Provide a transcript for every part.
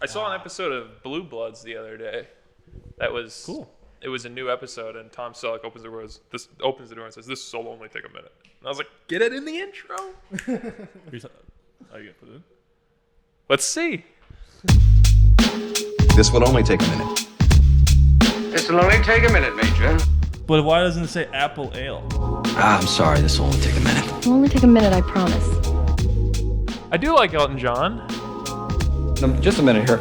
saw an episode of Blue Bloods the other day. That was cool. It was a new episode, and Tom Selleck opens the door and says, "This will only take a minute." And I was like, "Get it in the intro." Are you gonna put it in? Let's see. This will only take a minute. This will only take a minute, Major. But why doesn't it say apple ale? I'm sorry, this will only take a minute. It'll only take a minute, I promise. I do like Elton John. Just a minute here.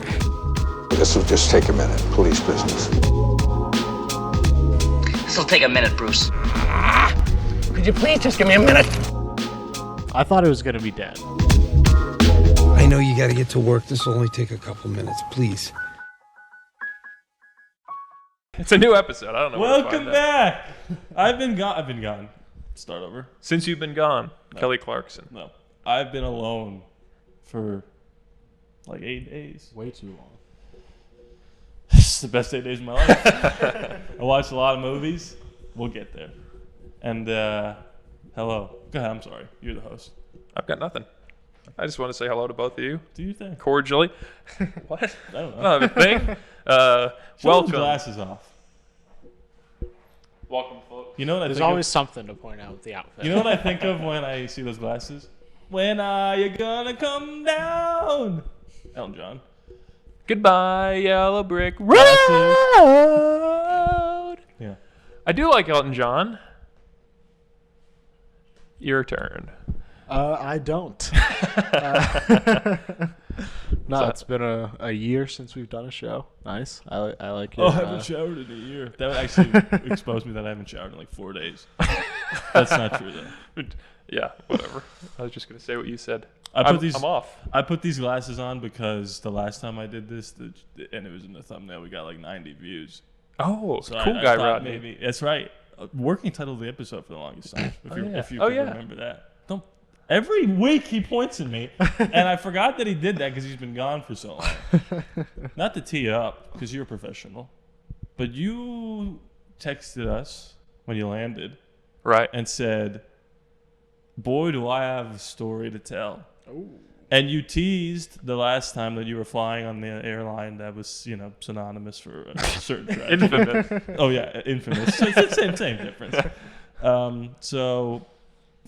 This will just take a minute. Police business. This'll take a minute, Bruce. Could you please just give me a minute? I thought it was going to be dead. I know you got to get to work. This will only take a couple minutes, please. It's a new episode. I don't know. Welcome back. I've been gone. Start over. Since you've been gone, No. Kelly Clarkson. No, I've been alone for like 8 days. Way too long. It's the best 8 days of my life. I watched a lot of movies. We'll get there. And hello. Go ahead. I'm sorry. You're the host. I've got nothing. I just want to say hello to both of you. Do you think? Cordially. What? I don't know. I don't have a thing. Show Welcome. the glasses off. Welcome, folks. You know what I There's think always something to point out with the outfit. You know what I think of when I see those glasses? When are you gonna come down? Elton John. Goodbye, Yellow Brick Road. Yeah. I do like Elton John. Your turn. I don't. No, it's been a year since we've done a show. Nice. I like it. Oh, I haven't showered in a year. That would actually expose me that I haven't showered in like 4 days. That's not true though. Yeah, whatever. I was just going to say what you said. I'm off. I put these glasses on because the last time I did this, and it was in the thumbnail, we got like 90 views. Oh, So cool I guy, thought Rodney. maybe that's right. Working title of the episode for the longest time. If you Oh, could yeah. remember that. Every week he points at me, and I forgot that he did that because he's been gone for so long. Not to tee you up, because you're a professional, but you texted us when you landed Right. and said, "Boy, do I have a story to tell." Ooh. And you teased the last time that you were flying on the airline that was, synonymous for a certain tragedy. Infamous. Oh yeah, infamous. So it's the same difference. So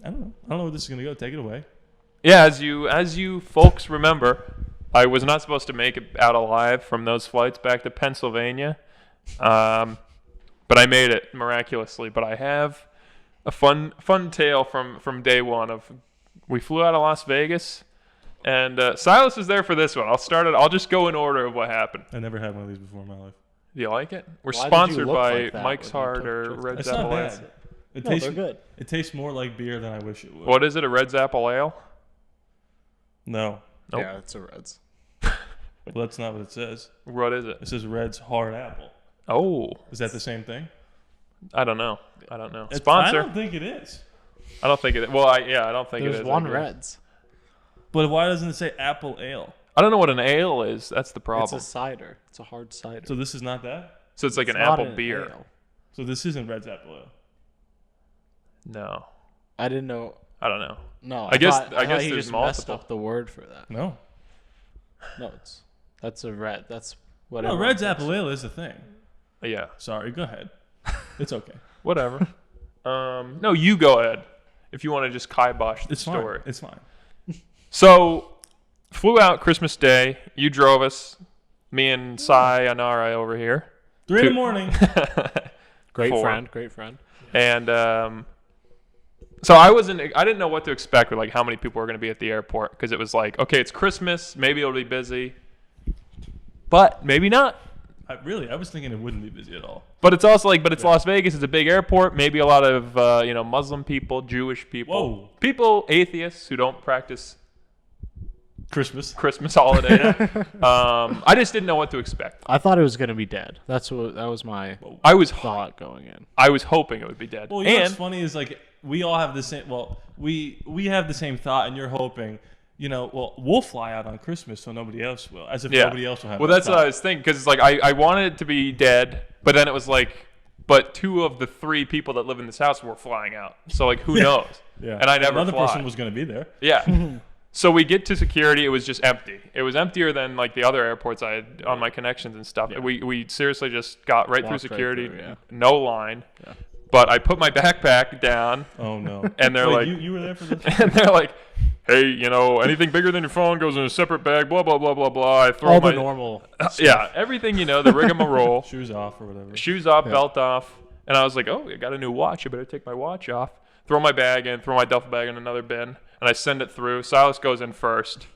I don't know where this is gonna go. Take it away. Yeah, as you folks remember, I was not supposed to make it out alive from those flights back to Pennsylvania, but I made it miraculously. But I have a fun tale from day one of we flew out of Las Vegas, and Silas was there for this one. I'll just go in order of what happened. I never had one of these before in my life. Do you like it? We're Why did you sponsored look by like that Mike's when you Hard took or just- Red It's Apple not Ale. bad. It No, tastes they're good. It tastes more like beer than I wish it would. What is it? A Red's Apple Ale? No. Nope. Yeah, it's a Reds. Well, that's not what it says. What is it? It says Red's Hard Apple. Oh, Is that the same thing? I don't know. I Sponsor? don't think it is. I don't think it. Well, I don't think it There's is. one I guess. Reds. But why doesn't it say Apple Ale? I don't know what an ale is. That's the It's problem. a cider. It's a hard cider. So this is not that? So it's like It's an not apple an beer. ale. So this isn't Red's Apple Ale. No, I didn't know. I don't know. No, I guess thought he there's just messed multiple. up the word for that. No. No, that's a red. That's what. No, everyone Red's thinks. Apple Ale is a thing. Yeah, Sorry, go ahead. It's okay. whatever. No, you go ahead if you want to just kibosh the It's story. fine. It's fine. So, flew out Christmas Day. You drove us. Me and Sayonara over here. 3 in the morning. Great 4. friend. Great friend. And so I didn't know what to expect with like how many people were going to be at the airport because it was like, okay, it's Christmas, maybe it'll be busy, but maybe not. I was thinking it wouldn't be busy at all. But it's also like, it's Las Vegas, it's a big airport, maybe a lot of Muslim people, Jewish people, Whoa. people, atheists who don't practice Christmas. Christmas holiday. I just didn't know what to expect. I thought it was gonna be dead. That was my I was thought going in. I was hoping it would be dead. Well, you know and what's funny is like we all have the same. Well, we have the same thought, and you're hoping. We'll fly out on Christmas, so nobody else will. As if nobody else will have. Well, that that's what thought. I was thinking because it's like I wanted it to be dead, but then it was like, but 2 of the 3 people that live in this house were flying out, so like who knows? Yeah. And I never Another fly. person was going to be there. Yeah. So we get to security. It was just empty. It was emptier than like the other airports I had on my connections and stuff. Yeah. We seriously just got right through Walked right security. through, yeah. No line. Yeah. But I put my backpack down. Oh no. And they're Wait, like, you were there for this? and they're like, hey, you know, anything bigger than your phone goes in a separate bag. Blah blah blah blah blah. I throw All my the normal. yeah, everything, you know, the rigmarole. Shoes off or whatever. Shoes off, belt off. And I was like, oh, I got a new watch. I better take my watch off. Throw my bag in, throw my duffel bag in another bin, and I send it through. Silas goes in first.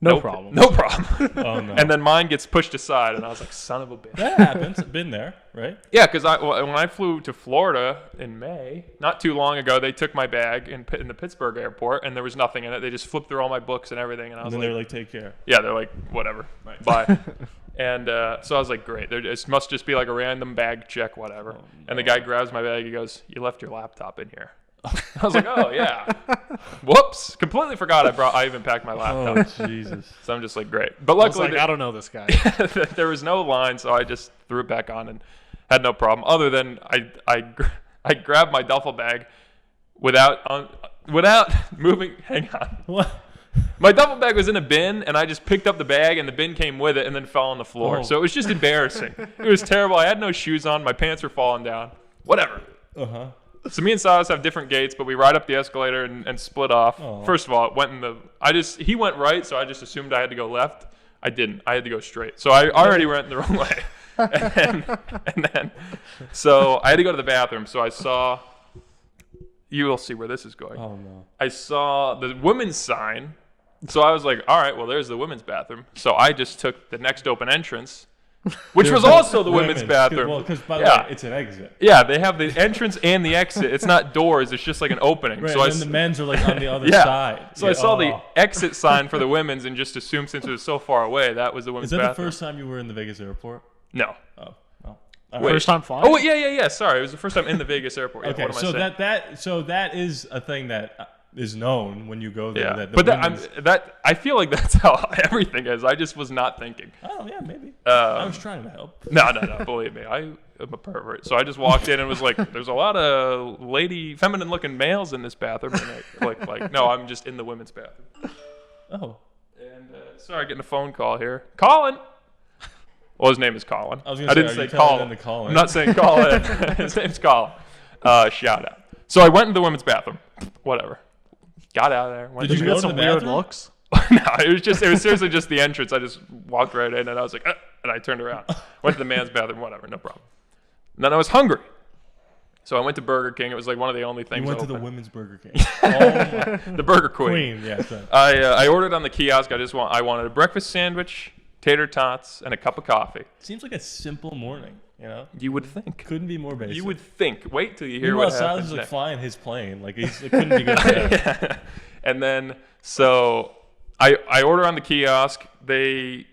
No problem. No problem. Oh no. And then mine gets pushed aside, and I was like, son of a bitch. That happens. Been there, right? Yeah, because when I flew to Florida in May, not too long ago, they took my bag in the Pittsburgh airport, and there was nothing in it. They just flipped through all my books and everything, and I And was then like, they were like, take care. yeah, they're like, whatever, bye. And so I was like, great. It must just be like a random bag check, whatever. And the guy grabs my bag. He goes, you left your laptop in here. I was like, oh, yeah. Whoops. Completely forgot I even packed my laptop. Oh, Jesus. So I'm just like, great. But I was luckily, like, I don't know this guy. there was no line, so I just threw it back on and had no problem. Other than I grabbed my duffel bag without moving. Hang on. What? My duffel bag was in a bin, and I just picked up the bag, and the bin came with it, and then fell on the floor. Oh. So it was just embarrassing. It was terrible. I had no shoes on. My pants were falling down. Whatever. Uh-huh. So me and Silas have different gates, but we ride up the escalator and split off. Oh. First of all, it went in he went right, so I just assumed I had to go left. I didn't. I had to go straight. So I already went the wrong way. and then, so I had to go to the bathroom. So I saw, you will see where this is going. Oh, no. I saw the women's sign. So I was like, all right, well, there's the women's bathroom. So I just took the next open entrance, which was also the women's bathroom. Well, because by the Yeah. way, it's an exit. Yeah, they have the entrance and the exit. It's not doors. It's just like an opening. Right, So and then the men's are like on the other yeah. side. So I saw the Oh. exit sign for the women's and just assumed since it was so far away, that was the women's Is that bathroom. the first time you were in the Vegas airport? No. Oh, well. All Wait. First time flying? Oh, wait, yeah. Sorry. It was the first time in the Vegas airport. Yeah, Okay, what am I so saying? that is a thing that is known when you go there. Yeah, That the but women's- I feel like that's how everything is. I just was not thinking. Oh yeah, maybe. I was trying to help. No. Believe me, I am a pervert. So I just walked in and was like, "There's a lot of feminine-looking males in this bathroom." And like, no, I'm just in the women's bathroom. Oh, And sorry, getting a phone call here. Colin. Well, his name is Colin. I was gonna didn't say, are you say telling Colin. them to call I'm in? not saying Colin. His name's Colin. Shout out. So I went into the women's bathroom. Whatever. Got out of there. Went Did to you You go got to some the weird bathroom? looks. No, it was seriously just the entrance. I just walked right in and I was like, and I turned around. Went to the man's bathroom, whatever, no problem. And then I was hungry. So I went to Burger King. It was like one of the only things You went to the open. women's Burger King. Oh, The Burger Queen. Queen, yeah. Sorry. I ordered on the kiosk. I wanted a breakfast sandwich, tater tots, and a cup of coffee. Seems like a simple morning, you know? You would think. Couldn't be more basic. You would think. Wait till you hear Meanwhile, what Silas happens is like next. flying his plane. Like it couldn't be good. Yeah. And then so I order on the kiosk. They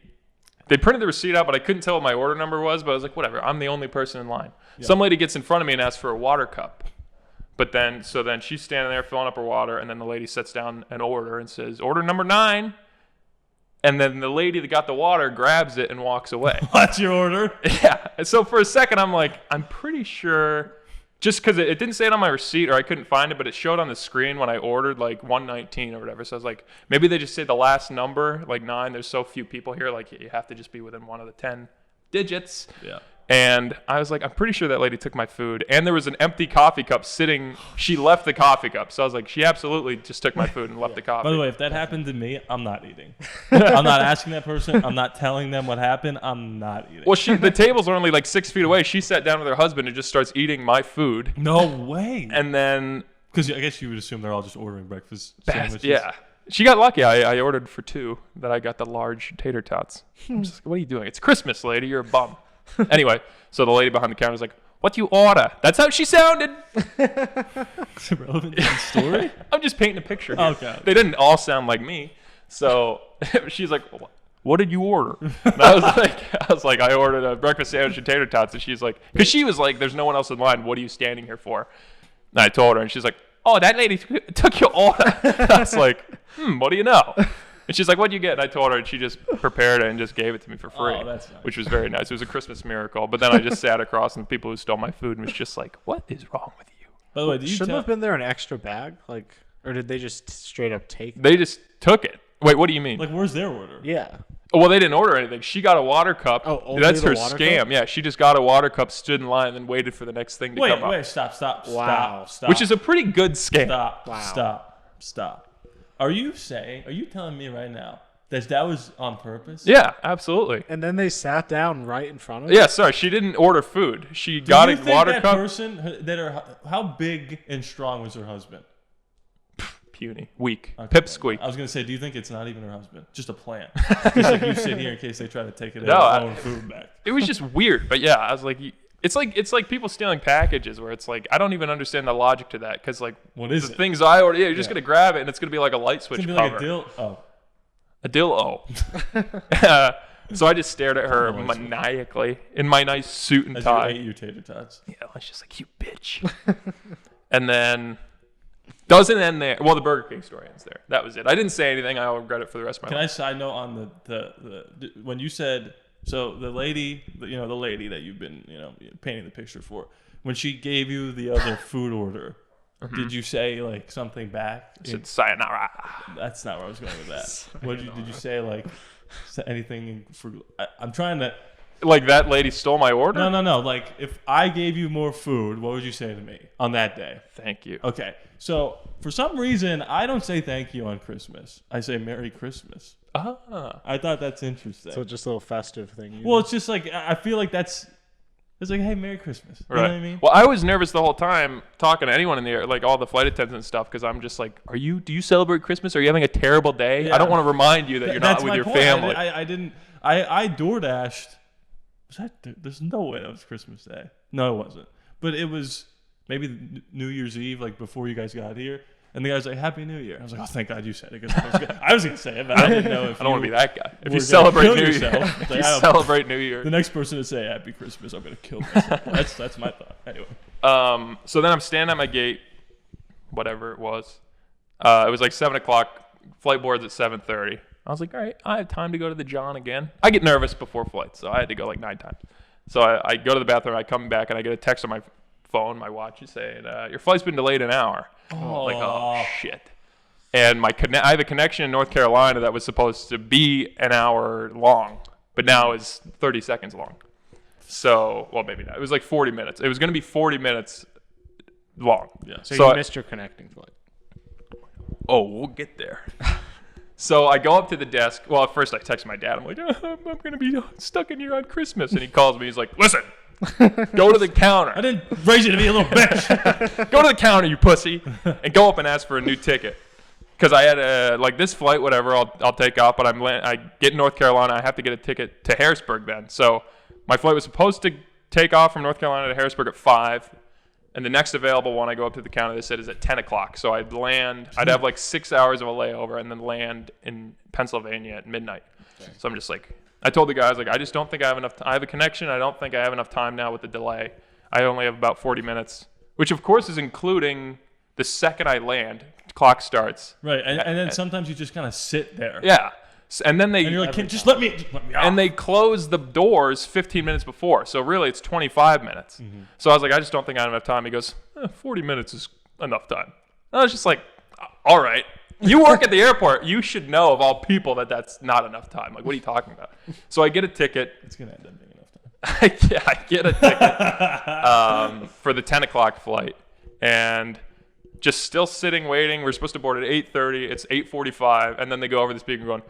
printed the receipt out, but I couldn't tell what my order number was. But I was like, whatever. I'm the only person in line. Some lady gets in front of me and asks for a water cup. But then she's standing there filling up her water, and then the lady sets down an order and says, "Order number 9." And then the lady that got the water grabs it and walks away. What's your order? Yeah. And so for a second, I'm like, I'm pretty sure, just because it didn't say it on my receipt or I couldn't find it, but it showed on the screen when I ordered like 119 or whatever. So I was like, maybe they just say the last number, like 9. There's so few people here, like you have to just be within one of the 10 digits. Yeah. And I was like, I'm pretty sure that lady took my food. And there was an empty coffee cup sitting. She left the coffee cup. So I was like, she absolutely just took my food and left the coffee. By the way, if that happened to me, I'm not eating. I'm not asking that person. I'm not telling them what happened. I'm not eating. Well, the tables are only like 6 feet away. She sat down with her husband and just starts eating my food. No way. And then, Because I guess you would assume they're all just ordering breakfast sandwiches. yeah. She got lucky. I ordered for 2. That I got the large tater tots. I'm just like, what are you doing? It's Christmas, lady. You're a bum. Anyway, so the lady behind the counter was like, "What do you order?" That's how she sounded. It's irrelevant to the story. I'm just painting a picture here. Okay. They didn't all sound like me. So she's like, "What did you order?" And I was like, I ordered a breakfast sandwich and tater tots. And she's like, because she was like, "There's no one else in line. What are you standing here for?" And I told her, and she's like, "Oh, that lady took your order." I was like, what do you know? And she's like, "What'd you get?" And I told her, and she just prepared it and just gave it to me for free. Oh, that's nice. Which was very nice. It was a Christmas miracle. But then I just sat across from the people who stole my food and was just like, "What is wrong with you?" By the way, did you Shouldn't tell? have been there an extra bag? Like, Or did they just straight up take it? They just took it. Wait, what do you mean? Like, where's their order? Yeah. Well, they didn't order anything. She got a water cup. Oh, only that's the her water scam. cup? Yeah, she just got a water cup, stood in line, and then waited for the next thing to come up. Wait, stop. Wow. Stop. Which is a pretty good scam. Stop. Wow. Stop. Are you telling me right now that was on purpose? Yeah, absolutely. And then they sat down right in front of you? Yeah, sorry, she didn't order food. She Do got you a think water that cup. person, how big and strong was her husband? Puny, weak, Okay. pipsqueak. I was gonna say, do you think it's not even her husband? Just a plant. Just like you sit here in case they try to take it No, and own food back. It was just weird, but yeah, I was like, it's like people stealing packages where it's like I don't even understand the logic to that because like What is the it? things I order, you're just gonna grab it and it's gonna be like a light switch It's gonna be cover. like a dill. Oh, A dill. So I just stared at her maniacally in my nice suit and as tie. you ate your tater tots. Yeah, I was just like, you bitch. And then doesn't end there. Well, the Burger King story ends there. That was it. I didn't say anything. I'll regret it for the rest of my Can life. I side note on the when you said the lady that you've been painting the picture for, when she gave you the other food order, did you say like something back? I said sayonara. That's not where I was going with that. Did you say like anything for? I'm trying to. Like that lady stole my order? No. Like if I gave you more food, what would you say to me on that day? Thank you. Okay. So for some reason, I don't say thank you on Christmas. I say Merry Christmas. Ah. I thought that's interesting. So just a little festive thing. Well, it's just like I feel like it's like, hey, Merry Christmas. You know what I mean? Well, I was nervous the whole time talking to anyone in the air, like all the flight attendants and stuff, because I'm just like, do you celebrate Christmas? Are you having a terrible day? Yeah. I don't want to remind you that you're not That's with my your point. family. I didn't. I DoorDashed. Was that? There's no way that was Christmas Day. No, it wasn't. But it was maybe New Year's Eve, like before you guys got here. And the guy's like, Happy New Year. I was like, oh, thank God you said it. Because I was going to say it, but I didn't know if I don't want to be that guy. If were you gonna celebrate kill New Year, yourself. if Like, you I don't- celebrate New Year. the next person to say Happy Christmas, I'm going to kill myself. That's my thought. Anyway. So then I'm standing at my gate, whatever it was. It was like 7 o'clock. Flight board's at 7:30. I was like, all right, I have time to go to the John again. I get nervous before flights, so I had to go like 9 times. So I go to the bathroom, I come back, and I get a text on my phone, my watch, is saying, your flight's been delayed an hour. Like, oh, shit. And I have a connection in North Carolina that was supposed to be an hour long, but now is 30 seconds long. So, well, maybe not. It was like 40 minutes. It was going to be 40 minutes long. Yeah. So you missed your connecting flight. Oh, we'll get there. So I go up to the desk. Well, at first I text my dad. I'm like, I'm going to be stuck in here on Christmas. And he calls me. He's like, listen, go to the counter. I didn't raise you to be a little bitch. Go to the counter, you pussy, and go up and ask for a new ticket. Because I had like this flight, whatever, I'll take off. But I get in North Carolina. I have to get a ticket to Harrisburg then. So my flight was supposed to take off from North Carolina to Harrisburg at 5. And the next available one I go up to the counter, they said is at 10 o'clock. So I'd have like 6 hours of a layover and then land in Pennsylvania at midnight. Okay. So I'm just like, I told the guys, like, I just don't think I have enough I have a connection. I don't think I have enough time now with the delay. I only have about 40 minutes, which of course is including the second I land, clock starts. Right. And then sometimes you just kind of sit there. Yeah. And then And you're like, just let me off. and they close the doors 15 minutes before. So really it's 25 minutes. Mm-hmm. So I was like, I just don't think I have enough time. He goes, 40 minutes is enough time. I was just like, all right. You work at the airport. You should know of all people that's not enough time. Like, what are you talking about? So I get a ticket. It's going to end up being enough time. Yeah, I get a ticket for the 10 o'clock flight. And just still sitting, waiting. We're supposed to board at 8:30. It's 8:45. And then they go over the speaker going,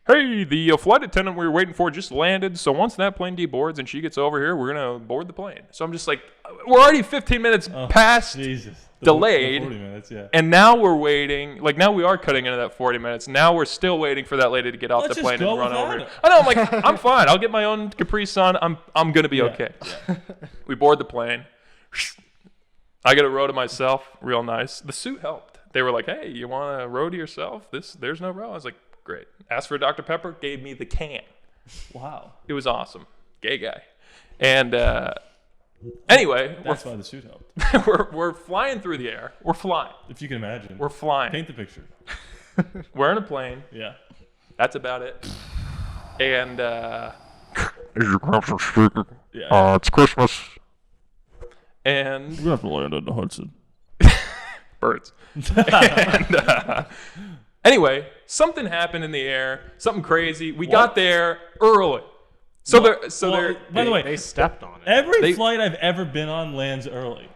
hey, the flight attendant we were waiting for just landed. So once that plane deboards and she gets over here, we're going to board the plane. So I'm just like, we're already 15 minutes past Jesus. delayed. 40 minutes, yeah. And now we're waiting. Like, now we are cutting into that 40 minutes. Now we're still waiting for that lady to get off Let's the just plane go and run without over. it. I know. I'm like, I'm fine. I'll get my own Capri Sun. I'm going to be okay. Yeah. We board the plane. I get a row to myself. Real nice. The suit helped. They were like, hey, you want a row to yourself? There's no row. I was like, great. Asked for a Dr. Pepper. Gave me the can. Wow. It was awesome. Gay guy. And anyway, That's why the suit helped. we're flying through the air. We're flying. If you can imagine. We're flying. Paint the picture. We're in a plane. Yeah. That's about it. And Yeah. It's Christmas. and We're going to have to land on the Hudson. birds. And, anyway, something happened in the air, something crazy. We got there early. So By the way, They stepped on it. every flight I've ever been on lands early.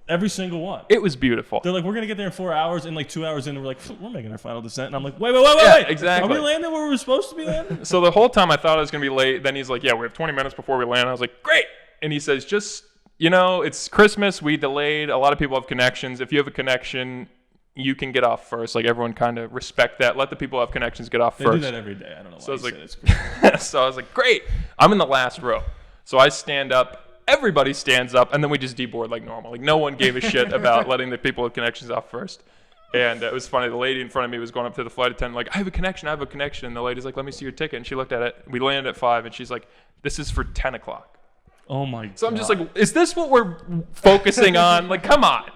Every single one. it was beautiful. They're like, we're gonna get there in 4 hours, and like 2 hours in, we're like, we're making our final descent, and I'm like, wait, Yeah, exactly. Are we landing where we're supposed to be landing? So the whole time I thought I was going to be late. Then he's like, yeah, we have 20 minutes before we land. I was like, great. And he says, just, it's Christmas. We delayed. A lot of people have connections. If you have a connection, you can get off first. Like, everyone kind of respect that. Let the people who have connections get off They first. do that every day. I don't know why. So I was you like, said it's crazy. so I was like, great. I'm in the last row. So I stand up. Everybody stands up, and then we just deboard like normal. Like, no one gave a shit about letting the people with connections off first. And it was funny. The lady in front of me was going up to the flight attendant like, I have a connection. And the lady's like, let me see your ticket. And she looked at it. We landed at 5, and she's like, this is for 10 o'clock. Oh my god. So I'm just like, is this what we're focusing on? Like, come on.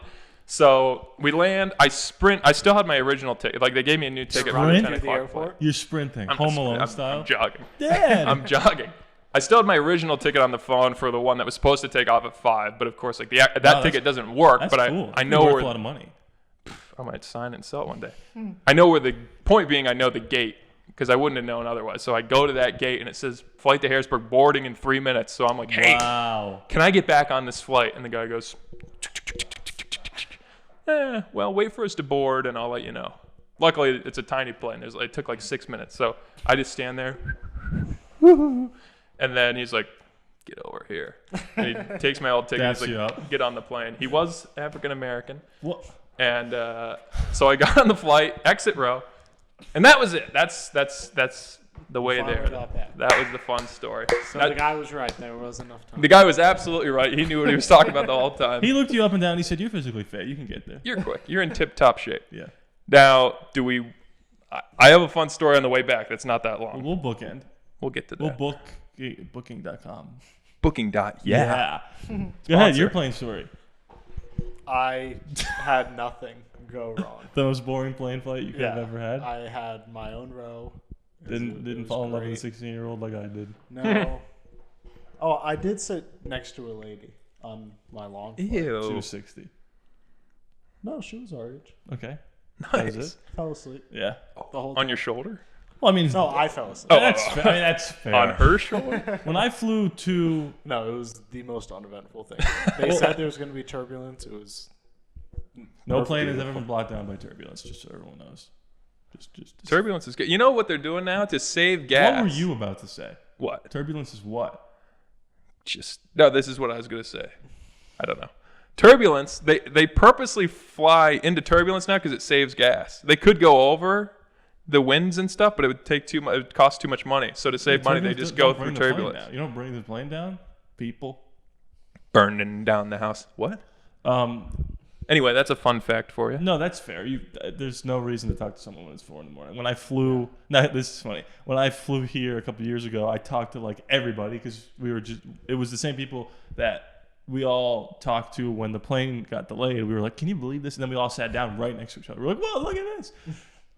So we land. I sprint. I still had my original ticket. Like, they gave me a new ticket for the Sprint? 10 To the o'clock flight. You're sprinting, I'm Home just- Alone I'm style. I'm jogging. Dad. I'm jogging. I still had my original ticket on the phone for the one that was supposed to take off at 5, but of course, like that ticket doesn't work. That's But cool. I It's know worth where a lot of money. I might sign it and sell it one day. I know where the point being. I know the gate because I wouldn't have known otherwise. So I go to that gate and it says flight to Harrisburg boarding in 3 minutes. So I'm like, hey, Wow. can I get back on this flight? And the guy goes, well, wait for us to board and I'll let you know. Luckily, it's a tiny plane. It took like 6 minutes. So I just stand there. And then he's like, get over here. And he takes my old ticket. Daps He's you like, up. get on the plane. He was African American. What? And so I got on the flight, exit row. And that was it. That's the way Fun there. without that. That was the fun story. So That- the guy was right. There was enough time. the guy was absolutely right. He knew what he was talking about the whole time. He looked you up and down. And he said, "You're physically fit. You can get there." You're quick. You're in tip-top shape. Yeah. Now, I have a fun story on the way back that's not that long. We'll bookend. We'll get to We'll that. book booking.com. Booking dot. Yeah. Go ahead. Your plane story. I had nothing go wrong. The most boring plane flight you could have ever had. I had my own row. Didn't It was fall in love with great. a 16-year-old like I did. No. Oh, I did sit next to a lady on my long flight. She Ew. was 60. No, she was our age. Okay. That was Nice. it? Fell asleep Yeah. the whole On time. your shoulder? Well, I mean, No, I fell asleep. that's fair. I mean, that's fair. On her shoulder? When I flew to No, it was the most uneventful thing. They said there was going to be turbulence. It was no plane has beautiful. ever been blocked down by turbulence, just so everyone knows. Just Turbulence is good. You know what they're doing now to save gas? What were you about to say? What? Turbulence is what? No, this is what I was going to say. I don't know. Turbulence, they purposely fly into turbulence now because it saves gas. They could go over the winds and stuff, but it would take too much. It would cost too much money. So to save money, they Turbulence just don't go bring through the plane turbulence. down. You don't bring the plane down, people. Burning down the house. What? Anyway, that's a fun fact for you. No, that's fair. There's no reason to talk to someone when it's 4 a.m. When I flew, this is funny. When I flew here a couple years ago, I talked to like everybody because it was the same people that we all talked to when the plane got delayed. We were like, can you believe this? And then we all sat down right next to each other. We're like, whoa, look at this.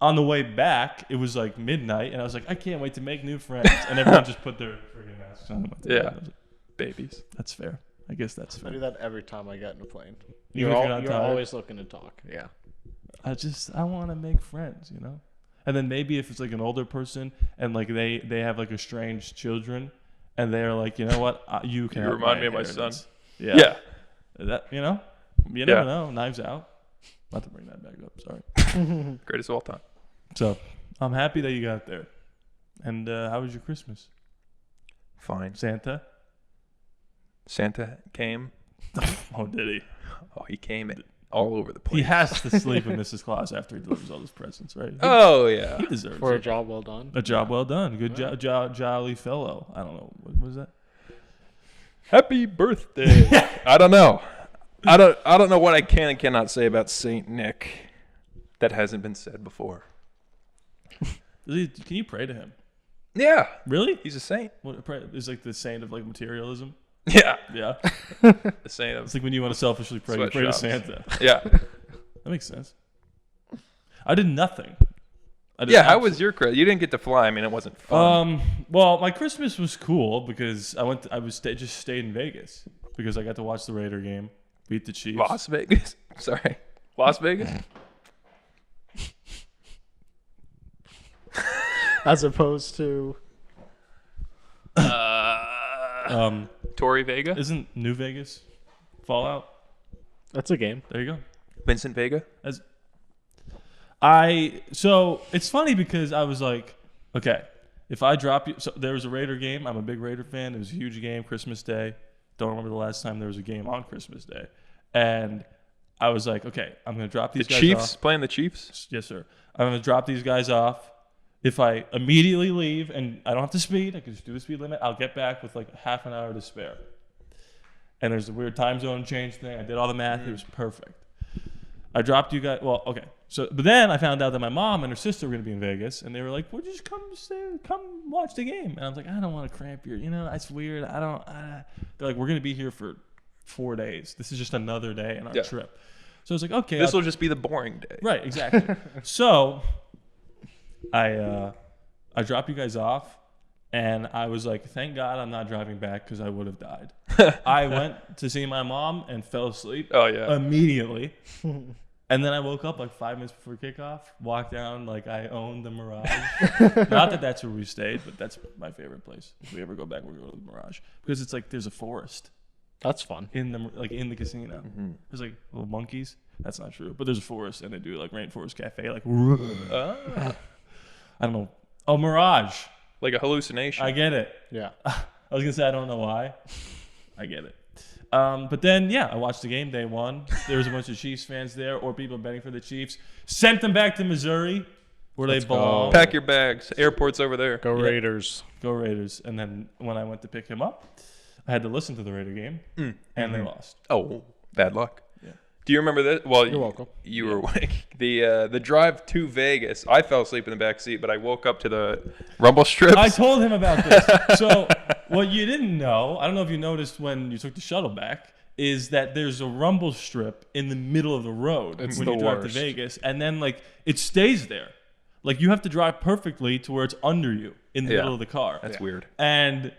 On the way back, it was like midnight, and I was like, I can't wait to make new friends. And everyone just put their friggin' masks on. and went to bed. Yeah. I was like, Babies. that's fair. I guess that's I do fair. that every time I get in a plane. Even if you're not You're tired? always looking to talk. Yeah. I want to make friends, you know? And then maybe if it's like an older person and like they have like estranged children and they're like, you know what, you can You have remind my me of my son. inheritance. Yeah. Yeah. That, you never Yeah. know. Knives Out. Not to bring that back up. Sorry. Greatest of all time. So I'm happy that you got there. And how was your Christmas? Fine. Santa? Santa came. Oh, did he? Oh, he came all over the place. He has to sleep with Mrs. Claus after he delivers all his presents, right? Oh, yeah. He deserves For a it. job well done. A job well done. Good job, jolly fellow. I don't know. What was that? Happy birthday. I don't know. I don't know what I can and cannot say about Saint Nick that hasn't been said before. Can you pray to him? Yeah. Really? He's a saint. What pray is like the saint of like materialism? Yeah. Yeah. The saint of It's like when you want to selfishly pray, you pray to Sweatshops. Santa. Yeah. That makes sense. I did nothing. Yeah, how was your Christmas? You didn't get to fly. I mean, it wasn't fun. Well, my Christmas was cool because just stayed in Vegas because I got to watch the Raider game, beat the Chiefs. Las Vegas. Sorry. Las Vegas? As opposed to Torrey Vega? Isn't New Vegas Fallout? that's a game. There you go. Vincent Vega? So it's funny because I was like, okay, if I drop you, so there was a Raider game. I'm a big Raider fan. It was a huge game, Christmas Day. Don't remember the last time there was a game on Christmas Day. And I was like, okay, I'm going to drop these The guys Chiefs? off. Playing the Chiefs? Yes, sir. I'm going to drop these guys off. If I immediately leave and I don't have to speed, I can just do the speed limit, I'll get back with like half an hour to spare. And there's a weird time zone change thing. I did all the math. It was perfect. I dropped you guys. Well, okay. So, but then I found out that my mom and her sister were going to be in Vegas, and they were like, "Well, just come watch the game." And I was like, "I don't want to cramp your, it's weird. I don't." They're like, "We're going to be here for 4 days. This is just another day in our trip." So I was like, "Okay." This will just be the boring day. Right, exactly. So I dropped you guys off, and I was like, "Thank God I'm not driving back because I would have died." I went to see my mom and fell asleep. Oh, yeah. Immediately. And then I woke up like 5 minutes before kickoff, walked down like I owned the Mirage. Not that that's where we stayed, but that's my favorite place. If we ever go back, we'll go to the Mirage because it's like there's a forest That's fun. in the casino. There's like little monkeys. That's not true, but there's a forest and they do like Rainforest Cafe. Like I don't know. Oh, Mirage. Like a hallucination. I get it. Yeah. I was gonna say I don't know why. I get it. But then I watched the game day one. There was a bunch of Chiefs fans there, or people betting for the Chiefs. Sent them back to Missouri, where they belong. Pack your bags. Airport's over there. Go Raiders. Go Raiders! And then when I went to pick him up, I had to listen to the Raider game, and they lost. Oh, bad luck. Yeah. Do you remember this? Well, You're welcome. You were awake. The drive to Vegas, I fell asleep in the back seat, but I woke up to the rumble strips. I told him about this. So what you didn't know, I don't know if you noticed when you took the shuttle back, is that there's a rumble strip in the middle of the road It's when the you drive worst. to Vegas, and then like it stays there. Like you have to drive perfectly to where it's under you in the middle of the car. That's weird. And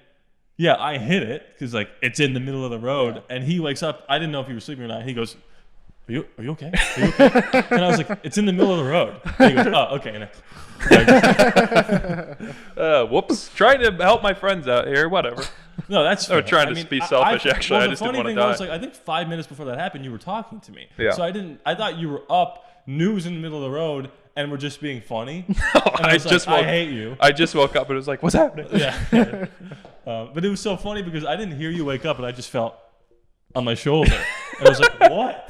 I hit it because like it's in the middle of the road, and he wakes up. I didn't know if he was sleeping or not. He goes, Are you okay? Are you okay? And I was like, it's in the middle of the road. And he goes, oh, okay. And Whoops. Trying to help my friends out here. Whatever. no, that's Or fair. trying to be selfish, actually. I the just didn't funny want to thing die. was, like, I think 5 minutes before that happened, you were talking to me. Yeah. So I thought you were up, news in the middle of the road, and were just being funny. And I was like, I hate you. I just woke up and it was like, what's happening? Yeah. But it was so funny because I didn't hear you wake up, and I just felt on my shoulder. And I was like, what?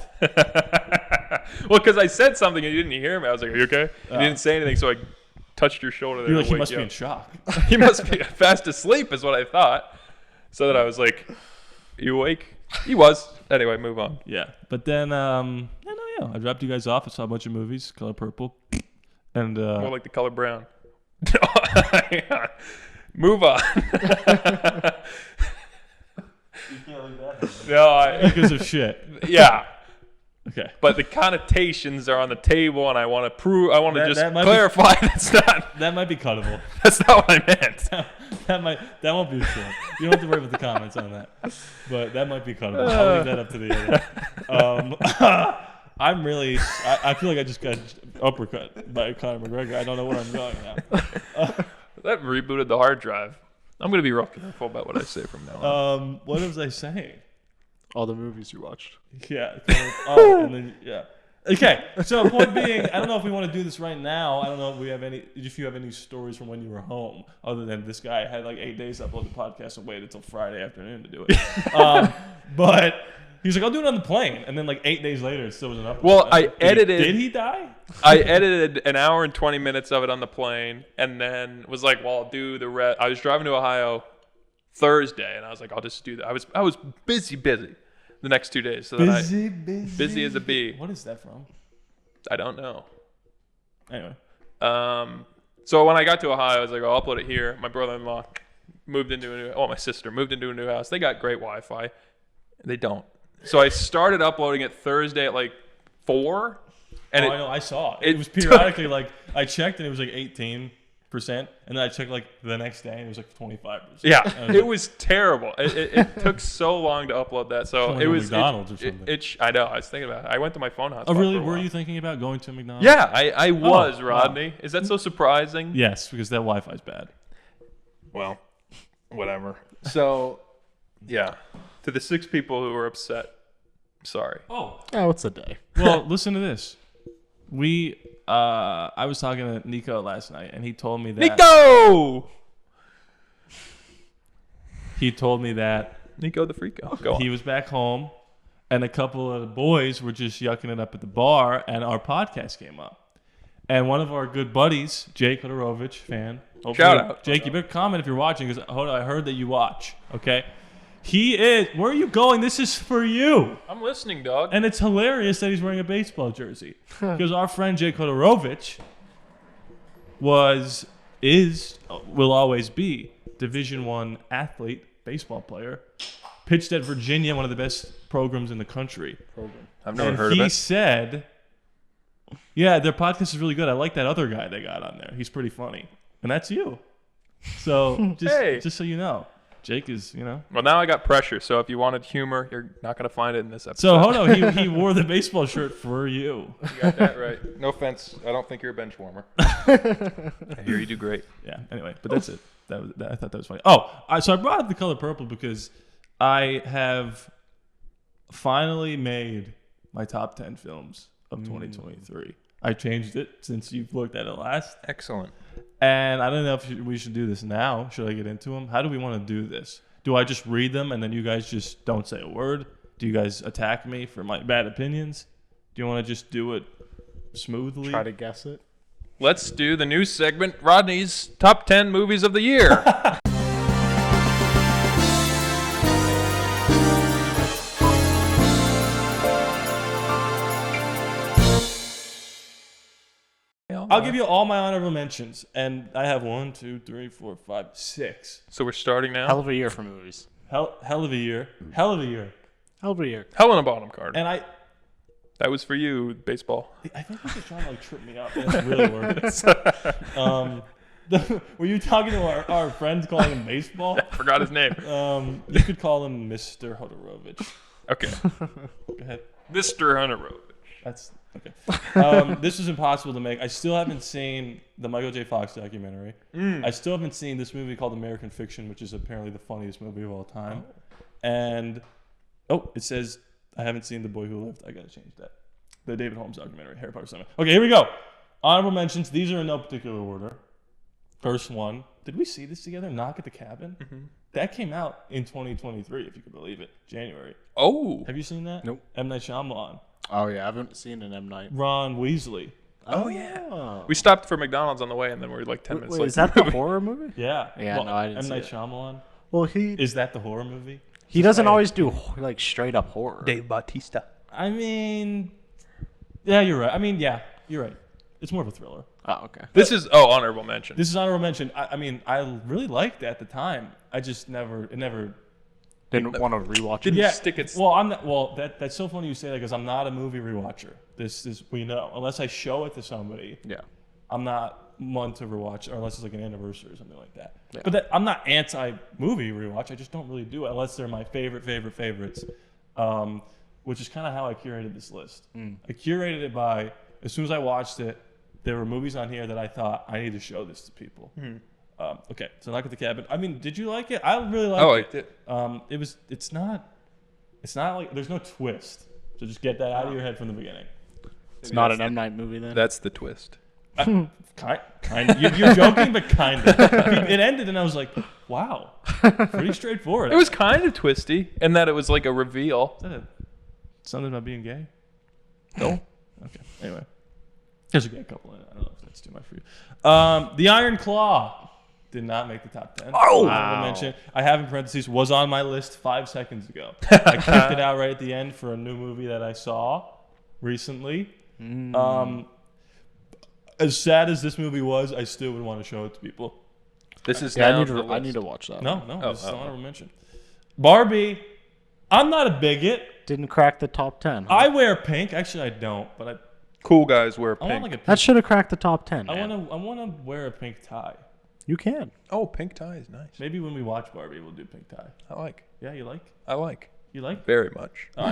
Well, because I said something and you didn't hear me. I was like, are you okay? You didn't say anything, so I touched your shoulder there. You're like, to he wake must you be up. in shock. He must be fast asleep is what I thought. So that I was like, you awake? He was. Anyway, move on. Yeah. But then, I dropped you guys off. I saw a bunch of movies, Color Purple. And More like the color brown. Move on. No, because of shit. yeah. Okay. But the connotations are on the table, and I want to prove. I want to just that might clarify that's not. That might be cuttable. That's not what I meant. That won't be a show. You don't have to worry about the comments on that. But that might be cuttable. I'll leave that up to the other. I feel like I just got uppercut by Conor McGregor. I don't know where I'm going now. That rebooted the hard drive. I'm gonna be real careful about what I say from now on. What was I saying? All the movies you watched. Yeah. And then yeah. Okay. So point being, I don't know if we want to do this right now. I don't know if you have any stories from when you were home, other than this guy had like 8 days to upload the podcast and waited until Friday afternoon to do it. But he was like, I'll do it on the plane, and then like 8 days later, it still wasn't up. Well, I edited. Did he die? I edited an hour and 20 minutes of it on the plane, and then was like, well, I'll do the rest. I was driving to Ohio Thursday, and I was like, I'll just do that. I was busy the next 2 days. So busy as a bee. What is that from? I don't know. Anyway. So when I got to Ohio, I was like, I'll upload it here. My brother-in-law my sister moved into a new house. They got great Wi-Fi. They don't. So I started uploading it Thursday at like 4. And I know. I saw it. It was periodically like I checked and it was like 18, and then I checked like the next day and it was like 25%. Yeah, And it was terrible. It took so long to upload that. So Someone it at was McDonald's or something. I know. I was thinking about it. I went to my phone hotspot. Oh, really? for a Were while. you thinking about going to McDonald's? Yeah, I was, wow. Rodney. Is that so surprising? Yes, because that Wi-Fi's bad. Well, whatever. So, yeah. To the 6 people who were upset, sorry. Oh. Oh, it's a day. Well, listen to this. I was talking to Nico last night, and he told me that. Nico! He told me that Nico the Freako. Go on. he was back home, and a couple of the boys were just yucking it up at the bar, and our podcast came up. And one of our good buddies, Jake Hodorovich, fan. Shout out. Jake, you better comment if you're watching, because I heard that you watch, okay? He is. Where are you going? This is for you. I'm listening, dog. And it's hilarious that he's wearing a baseball jersey. Because our friend Jake Hodorovich will always be Division I athlete, baseball player, pitched at Virginia, one of the best programs in the country. I've never And heard of he it. said, yeah, their podcast is really good. I like that other guy they got on there. He's pretty funny. And that's you. So just so you know. Jake is, Well, now I got pressure, so if you wanted humor, you're not going to find it in this episode. So, Hodo, he wore the baseball shirt for you. You got that right. No offense. I don't think you're a bench warmer. I hear you do great. Yeah, anyway, but that's it. I thought that was funny. So I brought up the color purple because I have finally made my top 10 films of 2023. I changed it since you've looked at it last. Excellent. And I don't know if we should do this now. Should I get into them? How do we want to do this? Do I just read them and then you guys just don't say a word? Do you guys attack me for my bad opinions? Do you want to just do it smoothly? Try to guess it. Let's do the new segment, Rodney's Top 10 Movies of the Year. I'll give you all my honorable mentions. And I have 1, 2, 3, 4, 5, 6. So we're starting now. Hell of a year for movies. Hell of a year. Hell of a year. Hell of a year. Hell in a bottom card. And That was for you, baseball. I think he's trying to trip me up. It's really working. Were you talking to our friends calling him baseball? I forgot his name. You could call him Mr. Hodorovich. Okay. Go ahead. Mr. Hunterovich. That's okay. This was impossible to make. I still haven't seen the Michael J. Fox documentary. I still haven't seen this movie called American Fiction, which is apparently the funniest movie of all time. And it says I haven't seen The Boy Who Lived. I gotta change that. The David Holmes documentary, Harry Potter 7. Okay, here we go. Honorable mentions. These are in no particular order. First one. Did we see this together? Knock at the Cabin. That came out in 2023, if you could believe it, January. Oh. Have you seen that? Nope. M. Night Shyamalan. Oh, yeah. I haven't seen an M. Night. Ron Weasley. Oh, yeah. We stopped for McDonald's on the way, and then we were like 10 minutes Wait, late. is that the horror movie? Yeah. Yeah, no, I didn't M. see Night it. Shyamalan. Well, Is that the horror movie? he doesn't always do like straight up horror. Dave Bautista. I mean, yeah, you're right. I mean, yeah, you're right. It's more of a thriller. Oh, okay. This is honorable mention. This is honorable mention. I mean, I really liked it at the time. I just never. Didn't want to rewatch it. Yeah. stick its- Well, I'm not. Well, that's so funny you say that because I'm not a movie rewatcher. This is we know unless I show it to somebody. Yeah. I'm not one to rewatch, or unless it's like an anniversary or something like that. Yeah. But I'm not anti-movie rewatch. I just don't really do it unless they're my favorites, which is kind of how I curated this list. I curated it by, as soon as I watched it, there were movies on here that I thought I need to show this to people. Okay, so Knock at the Cabin. I mean, did you like it? I really liked it. I did. It's not like, there's no twist. So just get that out of your head from the beginning. It's not an M. Night movie then? That's the twist. Kind. You're joking, but kind of. It ended, and I was like, "Wow, pretty straightforward." It was kind of twisty in that it was like a reveal. Is that something about being gay? No. Okay. Anyway, there's a gay couple in it. I don't know if that's too much for you. The Iron Claw did not make the top 10. Oh, wow. Mention. I have in parentheses was on my list 5 seconds ago. I kicked it out right at the end for a new movie that I saw recently. As sad as this movie was, I still would want to show it to people. This is Yeah, now I need to watch that. No, this is an honorable mention. Barbie, I'm not a bigot. Didn't crack the top 10. Huh? I wear pink. Actually, I don't, but Cool guys wear I want pink. like a pink, That should have cracked the top 10. I man. want to wear a pink tie. You can. Oh, pink tie is nice. Maybe when we watch Barbie, we'll do pink tie. I like. Yeah, you like? I like. You like? Very much. All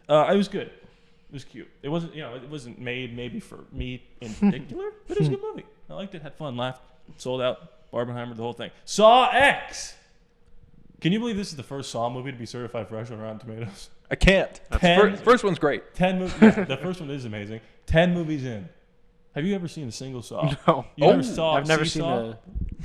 right. It was good. It was cute. It wasn't, it wasn't made maybe for me in particular, but it was a good movie. I liked it. Had fun. Laughed. Sold out. Barbenheimer. The whole thing. Saw X. Can you believe this is the first Saw movie to be certified fresh on Rotten Tomatoes? I can't. First one's great. 10 movies. Yeah, the first one is amazing. 10 movies in. Have you ever seen a single Saw? No. You never saw? I've never see seen Saw?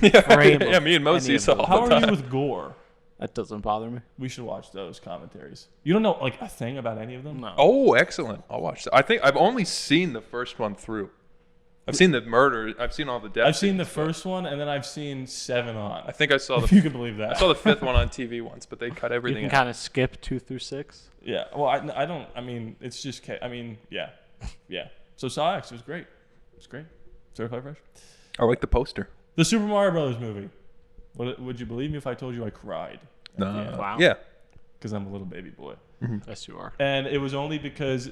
the frame. Yeah, me and Mosey any of saw those. all How the are time. you with gore? That doesn't bother me. We should watch those commentaries. You don't know like a thing about any of them? No. Oh, excellent. I'll watch that. I think I've only seen the first one through. I've seen the murder. I've seen all the deaths. I've seen the first one, and then I've seen 7 on. I think I saw If you the. can believe that. I saw the 5th one on TV once, but they cut You everything can out. kind of skip 2 through 6. Yeah. Well, I don't. I mean, it's just. I mean, yeah, yeah. So Saw X was great. It was great. Certified fresh. I like the poster. The Super Mario Brothers movie. Would you believe me if I told you I cried? Wow. Yeah. Because I'm a little baby boy. Yes, you are. And it was only because,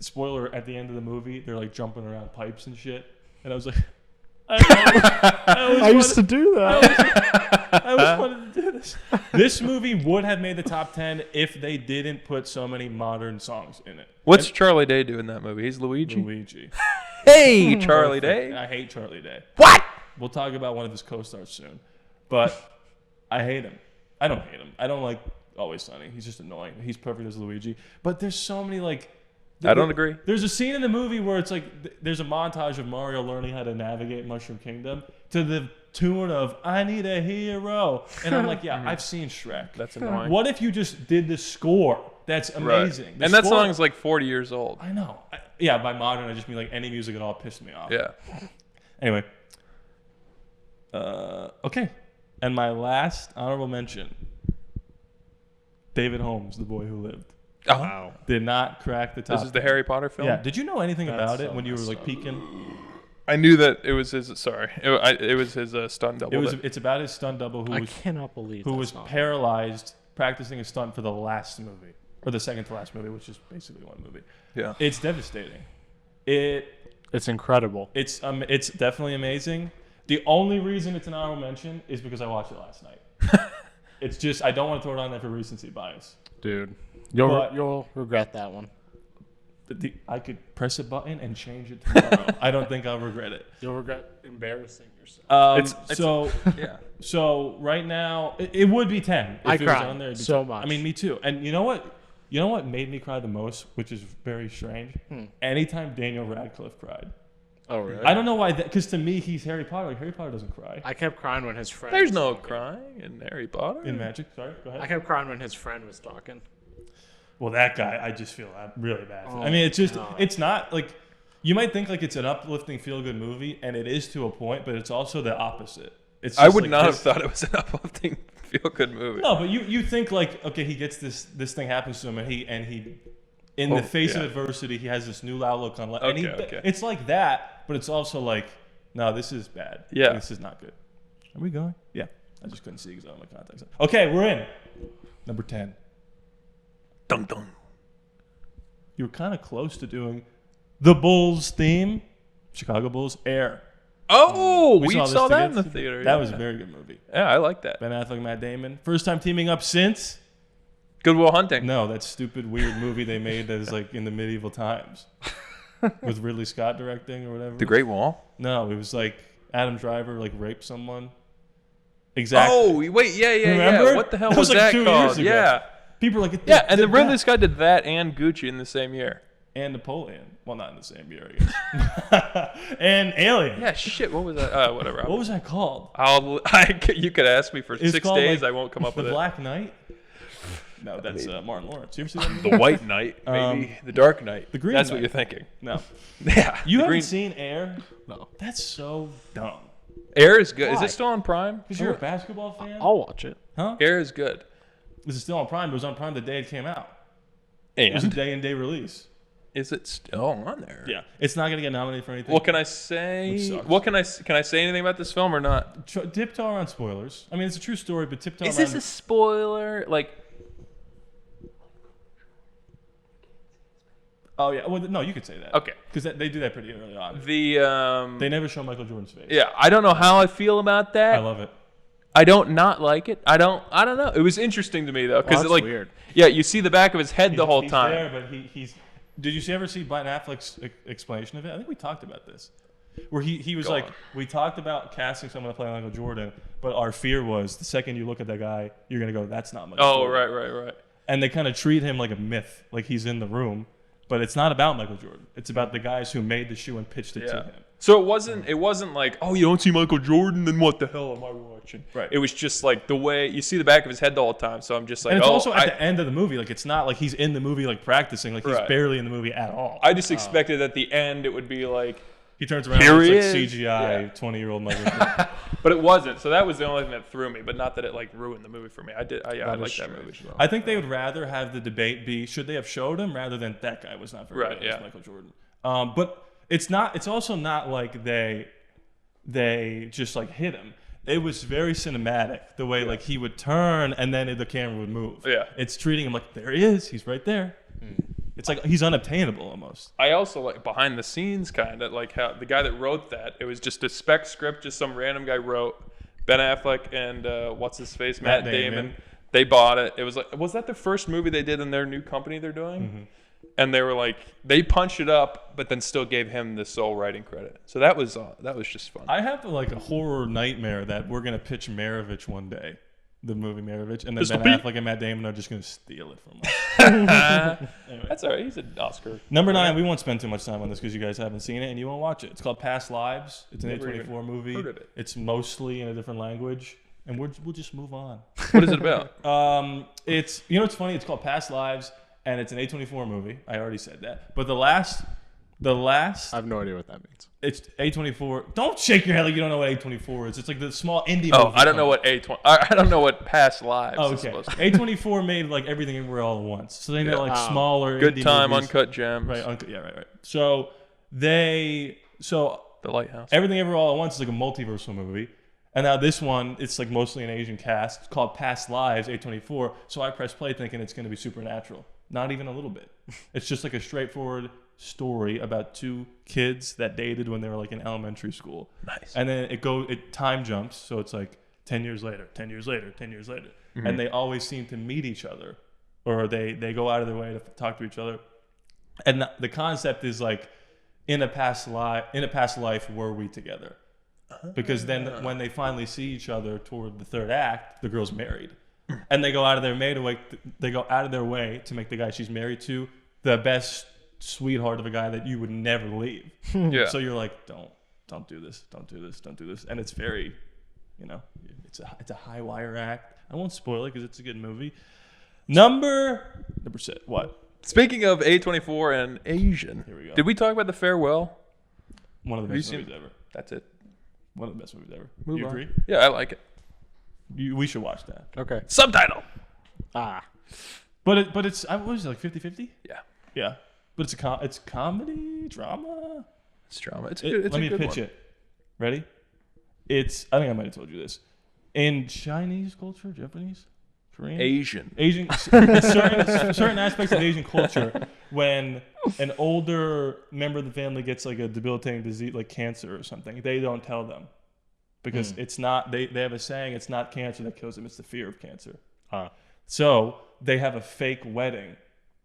spoiler, at the end of the movie, they're like jumping around pipes and shit. And I was like, I used to do that. I always wanted to do this. This movie would have made the top 10 if they didn't put so many modern songs in it. What's Charlie Day doing in that movie? He's Luigi. Luigi. Hey, Charlie Day. I hate Charlie Day. What? We'll talk about one of his co-stars soon. But I hate him. I don't hate him. I don't like Always Sunny. He's just annoying. He's perfect as Luigi. But there's so many like... I don't agree. There's a scene in the movie where it's like there's a montage of Mario learning how to navigate Mushroom Kingdom to the tune of "I Need a Hero," and I'm like, yeah, I've seen Shrek. That's annoying. What if you just did the score? That's amazing. Right. The And that score- song is like 40 years old. I know. Yeah, by modern, I just mean like any music at all pissed me off. Yeah. Anyway. Okay. And my last honorable mention: David Holmes, The Boy Who Lived. Oh. Wow. Did not crack the top. This is the Harry Potter film? Yeah. Did you know anything about it so when you were messed like up. peeking? I knew that it was his. Sorry. It was his stunt double. It's about his stunt double I cannot believe who that's was not- paralyzed practicing a stunt for the last movie or the second to last movie, which is basically one movie. Yeah. It's devastating. It's incredible. It's definitely amazing. The only reason it's an honorable mention is because I watched it last night. It's just I don't want to throw it on there for recency bias. Dude. But- You'll regret that one. I could press a button and change it tomorrow. I don't think I'll regret it. You'll regret embarrassing yourself. Yeah. So right now it would be 10. If I it was cried on there, it'd be so 10. much. I mean, me too. And you know what? You know what made me cry the most, which is very strange. Anytime Daniel Radcliffe cried. Oh, really? I don't know why. Because to me, he's Harry Potter. Like Harry Potter doesn't cry. I kept crying when his friend There's was no talking. crying in Harry Potter. In Magic. Sorry. Go ahead. I kept crying when his friend was talking. Well, that guy, I just feel really bad. Oh, I mean, it's just, God. it's not like, you might think like it's an uplifting, feel-good movie, and it is to a point, but it's also the opposite. It's just I would like not have this- thought it was an uplifting, feel-good movie. No, but you think like, okay, he gets this thing happens to him, and he in the face of yeah. adversity, he has this new outlook on life. And Okay. It's like that, but it's also like, no, this is bad. Yeah. This is not good. Are we going? Yeah. I just couldn't see because I don't have my contacts. Okay, we're in. Number 10. Dun dun. You were kind of close to doing the Bulls theme, Chicago Bulls, Air. Oh, we this saw that in the together. theater. That yeah. was a very good movie. Yeah, I like that. Ben Affleck, Matt Damon. First time teaming up since? Good Will Hunting. No, that stupid weird movie they made that is like in the medieval times. With Ridley Scott directing or whatever. The Great Wall. No, it was like Adam Driver like raped someone. Exactly. Oh, wait, yeah. Remember? What the hell That was was like that 2 years called? ago. Yeah. People are like, Yeah, and then Ridley Scott did that and Gucci in the same year. and Napoleon. Well, not in the same year, I guess. And Alien. Yeah, shit. What was that? Whatever. What was that called? You could ask me for It's 6 called, days. like, I won't come up The with Black Knight? No, that's Martin Lawrence. You ever seen that movie? it. The White Knight, maybe. The Dark Knight. The Green That's Knight. what you're thinking. No. Yeah. You the haven't Green- seen Air? No. That's so dumb. Air is good. Is Why? it still on Prime? Because you're a basketball fan? I'll watch it. Huh? Air is good. This is still on Prime, but it was on Prime the day it came out. It was a And day-and-day release. is it still on there? Yeah. It's not going to get nominated for anything. What can I say? Which sucks. What can I say anything about this film or not? Tiptoe around spoilers. I mean, it's a true story, but tiptoe Is around... this a spoiler? Like, Oh yeah. Well, no, you could say that. Okay. Because they do that pretty early on. They never show Michael Jordan's face. Yeah, I don't know how I feel about that. I love it. I don't not like it. I don't know. It was interesting to me though, because That's weird. Yeah, you see the back of his head the whole He's time. there, but he's. Did you ever see Ben Affleck's explanation of it? I think we talked about this, where he was Go like, on. we talked about casting someone to play Michael Jordan, but our fear was the second you look at that guy, you're gonna go, that's not Michael Oh, Jordan. right. And they kind of treat him like a myth, like he's in the room, but it's not about Michael Jordan. It's about the guys who made the shoe and pitched it to him. So it wasn't like, oh, you don't see Michael Jordan, then what the hell am I watching? Right. It was just like the way you see the back of his head the whole time. So I'm just like, And it's also at the end of the movie. Like, it's not like he's in the movie, like, practicing. Like, he's Right. barely in the movie at all. I just expected at the end it would be like, He turns around Here and he it's like is. CGI, Yeah. 20-year-old Michael Jordan. but it wasn't. So that was the only thing that threw me. But not that it like ruined the movie for me. I liked that movie. I think they would rather have the debate be, should they have showed him, rather than that guy was not very Right, good as yeah. Michael Jordan. But it's not. It's also not like they just like hit him. It was very cinematic, the way like he would turn and then the camera would move. Yeah. It's treating him like, there he is, he's right there. It's like he's unobtainable almost. I also like behind the scenes kind of like how the guy that wrote that, it was just a spec script, just some random guy wrote. Ben Affleck and what's his face, Matt Damon. They bought it. It was like, was that the first movie they did in their new company they're doing? Mm-hmm. And they were like, they punched it up, but then still gave him the sole writing credit. So that was just fun. I have like a horror nightmare that we're gonna pitch Maravich one day, the movie Maravich, and then This'll Ben be- Affleck and Matt Damon are just gonna steal it from us. That's all right. He's an Oscar. Number 9, we won't spend too much time on this because you guys haven't seen it and you won't watch it. It's called Past Lives. It's an Never A24 even movie. heard of it. It's mostly in a different language, and we'll just move on. What is it about? It's it's funny. It's called Past Lives, and it's an A24 movie. I already said that. But the last, I have no idea what that means. it's A24. Don't shake your head like you don't know what A24 is. It's like the small indie. Oh, movie I don't know company. what I don't know what Past Lives Oh, is okay. supposed to A24 made like Everything Everywhere All at Once, so they made Yeah. like smaller. Good indie Time, movies. Uncut Gems. Right. Right. So The Lighthouse. Everything Everywhere All at Once is like a multiversal movie. And now this one, it's like mostly an Asian cast. It's called Past Lives, A24. So I press play thinking it's going to be supernatural. Not even a little bit. It's just like a straightforward story about two kids that dated when they were like in elementary school. Nice. And then it time jumps. So it's like 10 years later, 10 years later, 10 years later. Mm-hmm. And they always seem to meet each other. Or they go out of their way to talk to each other. And the concept is like, in a past life, were we together? Because then when they finally see each other toward the third act, the girl's married, and they go out of their way to make the guy she's married to the best sweetheart of a guy that you would never leave. Yeah. So you're like, don't do this, and it's very, it's a high wire act. I won't spoil it because it's a good movie. Number 6. What? Speaking of A24 and Asian, Here we go. did we talk about The Farewell? One of the Have you best seen movies ever. That's it. One of the best movies ever. Move you on. agree? Yeah, I like it. We should watch that. Okay. Subtitle. But it's what was it, like 50-50? Yeah, Yeah. But it's comedy, drama. it's drama. It's good. It's Let a me good pitch one. it. Ready? I think I might have told you this. In Chinese culture, Japanese, Korean, Asian. certain aspects of Asian culture, when an older member of the family gets like a debilitating disease like cancer or something, they don't tell them because it's not. They have a saying: it's not cancer that kills them; it's the fear of cancer. So they have a fake wedding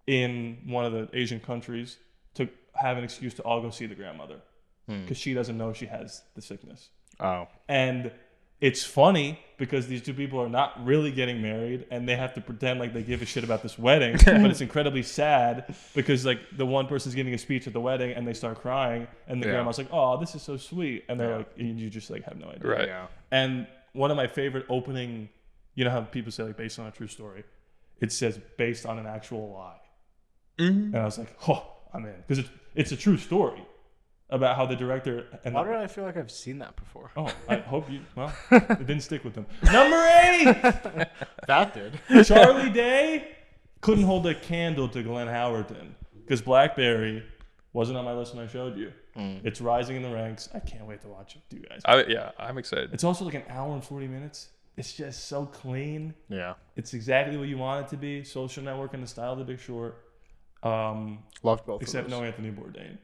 in one of the Asian countries to have an excuse to all go see the grandmother because she doesn't know she has the sickness. Oh. And it's funny because these two people are not really getting married and they have to pretend like they give a shit about this wedding, but it's incredibly sad because like the one person's giving a speech at the wedding and they start crying and the Yeah. grandma's like, "Oh, this is so sweet," and they're like, and you just like have no idea. Right. Yeah. And one of my favorite opening, you know how people say like based on a true story, it says based on an actual lie, and I was like, "Oh, I'm in," because it's a true story about how the director and Why did I feel like I've seen that before? Oh, I hope you. Well, it didn't stick with them. Number 8, That did. Charlie Day couldn't hold a candle to Glenn Howerton because Blackberry wasn't on my list when I showed you. It's rising in the ranks. I can't wait to watch it, you guys. I'm excited. It's also like an hour and 40 minutes. It's just so clean. Yeah. It's exactly what you want it to be. Social Network in the style of The Big Short. Loved both Except of no those. Anthony Bourdain.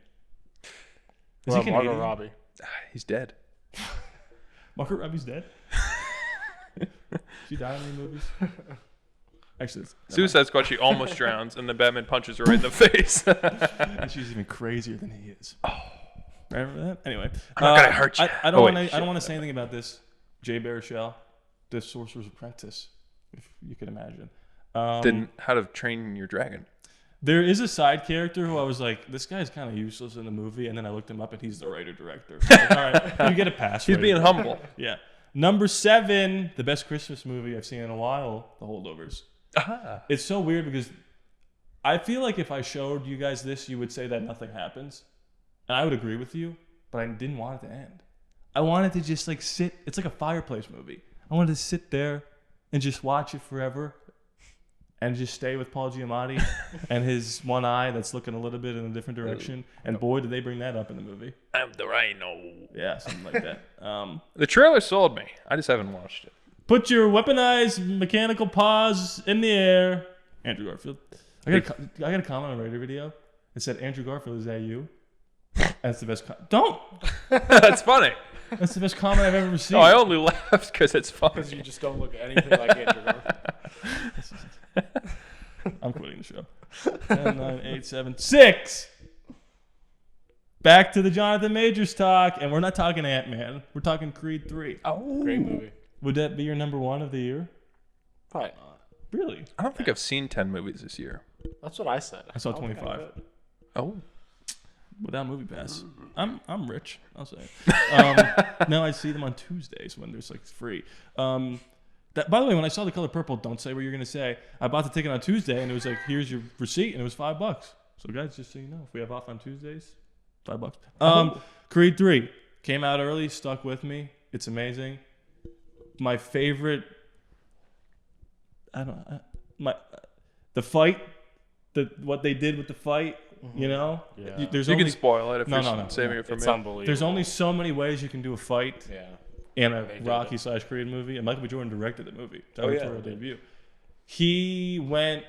Is Well, he Margot Canadian? Robbie. He's dead. Margot Robbie's dead? She died in any movies? Actually, Suicide Squad, she almost drowns, and the Batman punches her right in the face. and she's even crazier than he is. Oh, remember that? Anyway, I'm not gonna hurt you. I don't Oh, want wait, to. I don't want to say anything about this. Jay Baruchel, the Sorcerer's Apprentice, if you can imagine. Then How to Train Your Dragon. There is a side character who I was like, this guy's kind of useless in the movie, and then I looked him up, and he's the writer-director. Like, all right, you get a pass. He's being humble. Yeah. Number 7, the best Christmas movie I've seen in a while, The Holdovers. It's so weird because I feel like if I showed you guys this, you would say that nothing happens. And I would agree with you, but I didn't want it to end. I wanted to just like sit. It's like a fireplace movie. I wanted to sit there and just watch it forever and just stay with Paul Giamatti and his one eye that's looking a little bit in a different direction. And boy, did they bring that up in the movie. I'm the rhino. Yeah, something like that. The trailer sold me. I just haven't watched it. Put your weaponized mechanical paws in the air. Andrew Garfield. I got a comment on a Raider video. It said, Andrew Garfield, is that you? That's the best don't! That's funny. That's the best comment I've ever received. No, I only laughed because it's Because you funny. just don't look anything like Andrew Garfield. I'm quitting the show. 10, 9, 8, 7, 6! Back to the Jonathan Majors talk. And we're not talking Ant-Man. We're talking Creed 3. Oh, Great movie. Would that be your number 1 of the year? Probably not. Really? I don't think I've seen 10 movies this year. That's what I said. I saw don't think I 25. could. Oh. Without Movie Pass. I'm rich, I'll say it. Now I see them on Tuesdays when there's like free. That, by the way, when I saw The Color Purple, don't say what you're going to say. I bought the ticket on Tuesday and it was like, here's your receipt, and it was $5. So guys, just so you know, if we have off on Tuesdays, $5. Creed 3 came out early, stuck with me. It's amazing. My favorite, the fight, what they did with the fight, you know? Yeah. There's You only, can spoil it if No, you're no, no. saving it for It's me. unbelievable. there's only so many ways you can do a fight Yeah. in a did Rocky / Creed movie, and Michael B. Jordan directed the movie. Oh, yeah. Directorial debut. He went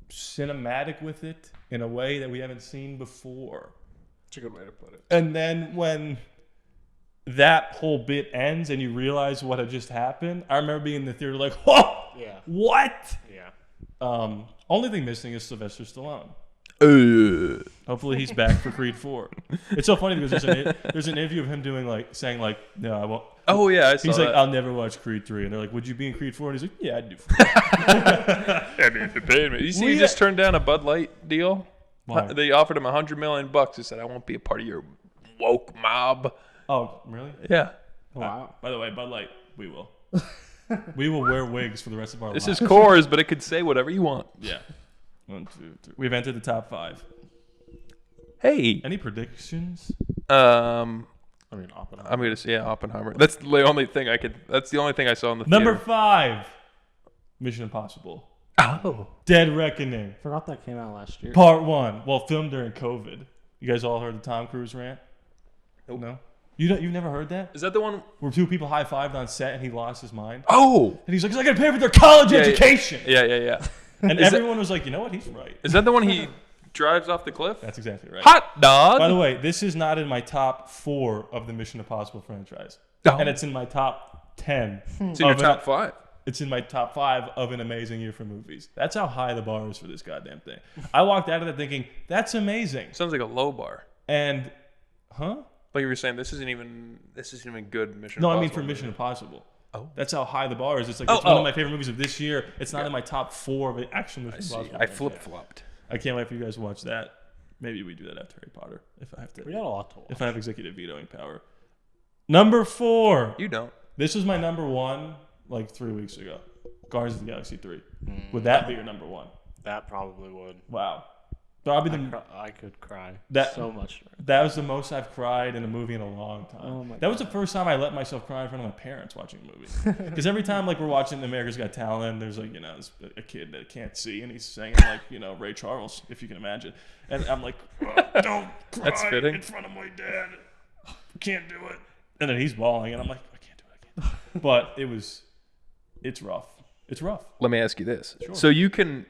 cinematic with it in a way that we haven't seen before. It's a good way to put it. And then when that whole bit ends and you realize what had just happened, I remember being in the theater like, whoa, Yeah. what? Yeah. Only thing missing is Sylvester Stallone. Uh, Hopefully he's back for Creed 4. It's so funny because there's an interview of him saying no, I won't. oh, yeah, I saw He's like, that. I'll never watch Creed 3. And they're like, would you be in Creed 4? And he's like, yeah, I'd do 4. I mean, if you paid me. You see, he just turned down a Bud Light deal. Why? They offered him $100 million. He said, I won't be a part of your woke mob. Oh, really? Yeah. Wow. By the way, Bud Light, we will. We will wear wigs for the rest of our This lives. is Coors, but it could say whatever you want. Yeah. 1, 2, 3. We've entered the top 5. Hey. Any predictions? I mean, Oppenheimer. I'm going to say Oppenheimer. That's the only thing that's the only thing I saw in the Number theater. 5. Mission Impossible. Oh. Dead Reckoning. Forgot that came out last year. Part 1. Well, filmed during COVID. You guys all heard the Tom Cruise rant? No? You've never heard that? Is that the one? Where 2 people high-fived on set and he lost his mind? Oh. And he's like, I got to pay for their college education. Yeah. And Is everyone was like, you know what? He's right. Is that the one he drives off the cliff? That's exactly right. Hot dog. By the way, this is not in my top 4 of the Mission Impossible franchise. Oh. And it's in my top 10. It's in your top 5. It's in my top 5 of an amazing year for movies. That's how high the bar is for this goddamn thing. I walked out of that thinking, that's amazing. Sounds like a low bar. And, Like you were saying, this isn't even good Mission No, Impossible. I mean for Mission Impossible. Oh. That's how high the bar is. It's like, Oh, it's one oh. of my favorite movies of this year. It's not in my top 4 of an actual Mission I see. Impossible. I flip-flopped. I can't wait for you guys to watch that. Maybe we do that after Harry Potter. If I have to. We got a lot to watch. If I have executive vetoing power. Number 4. You don't. This was my number 1 like 3 weeks ago. Guardians of the Galaxy 3. Would that be your number 1? That probably would. Wow. Probably I could cry That- so much. that was the most I've cried in a movie in a long time. Oh my that was the first time I let myself cry in front of my parents watching a movie. Because every time like we're watching America's Got Talent, there's like a kid that can't see and he's singing like Ray Charles, if you can imagine. And I'm like, don't cry That's fitting. in front of my dad. I can't do it. And then he's bawling, and I'm like, I can't do it. But it's rough. It's rough. Let me ask you this. So you can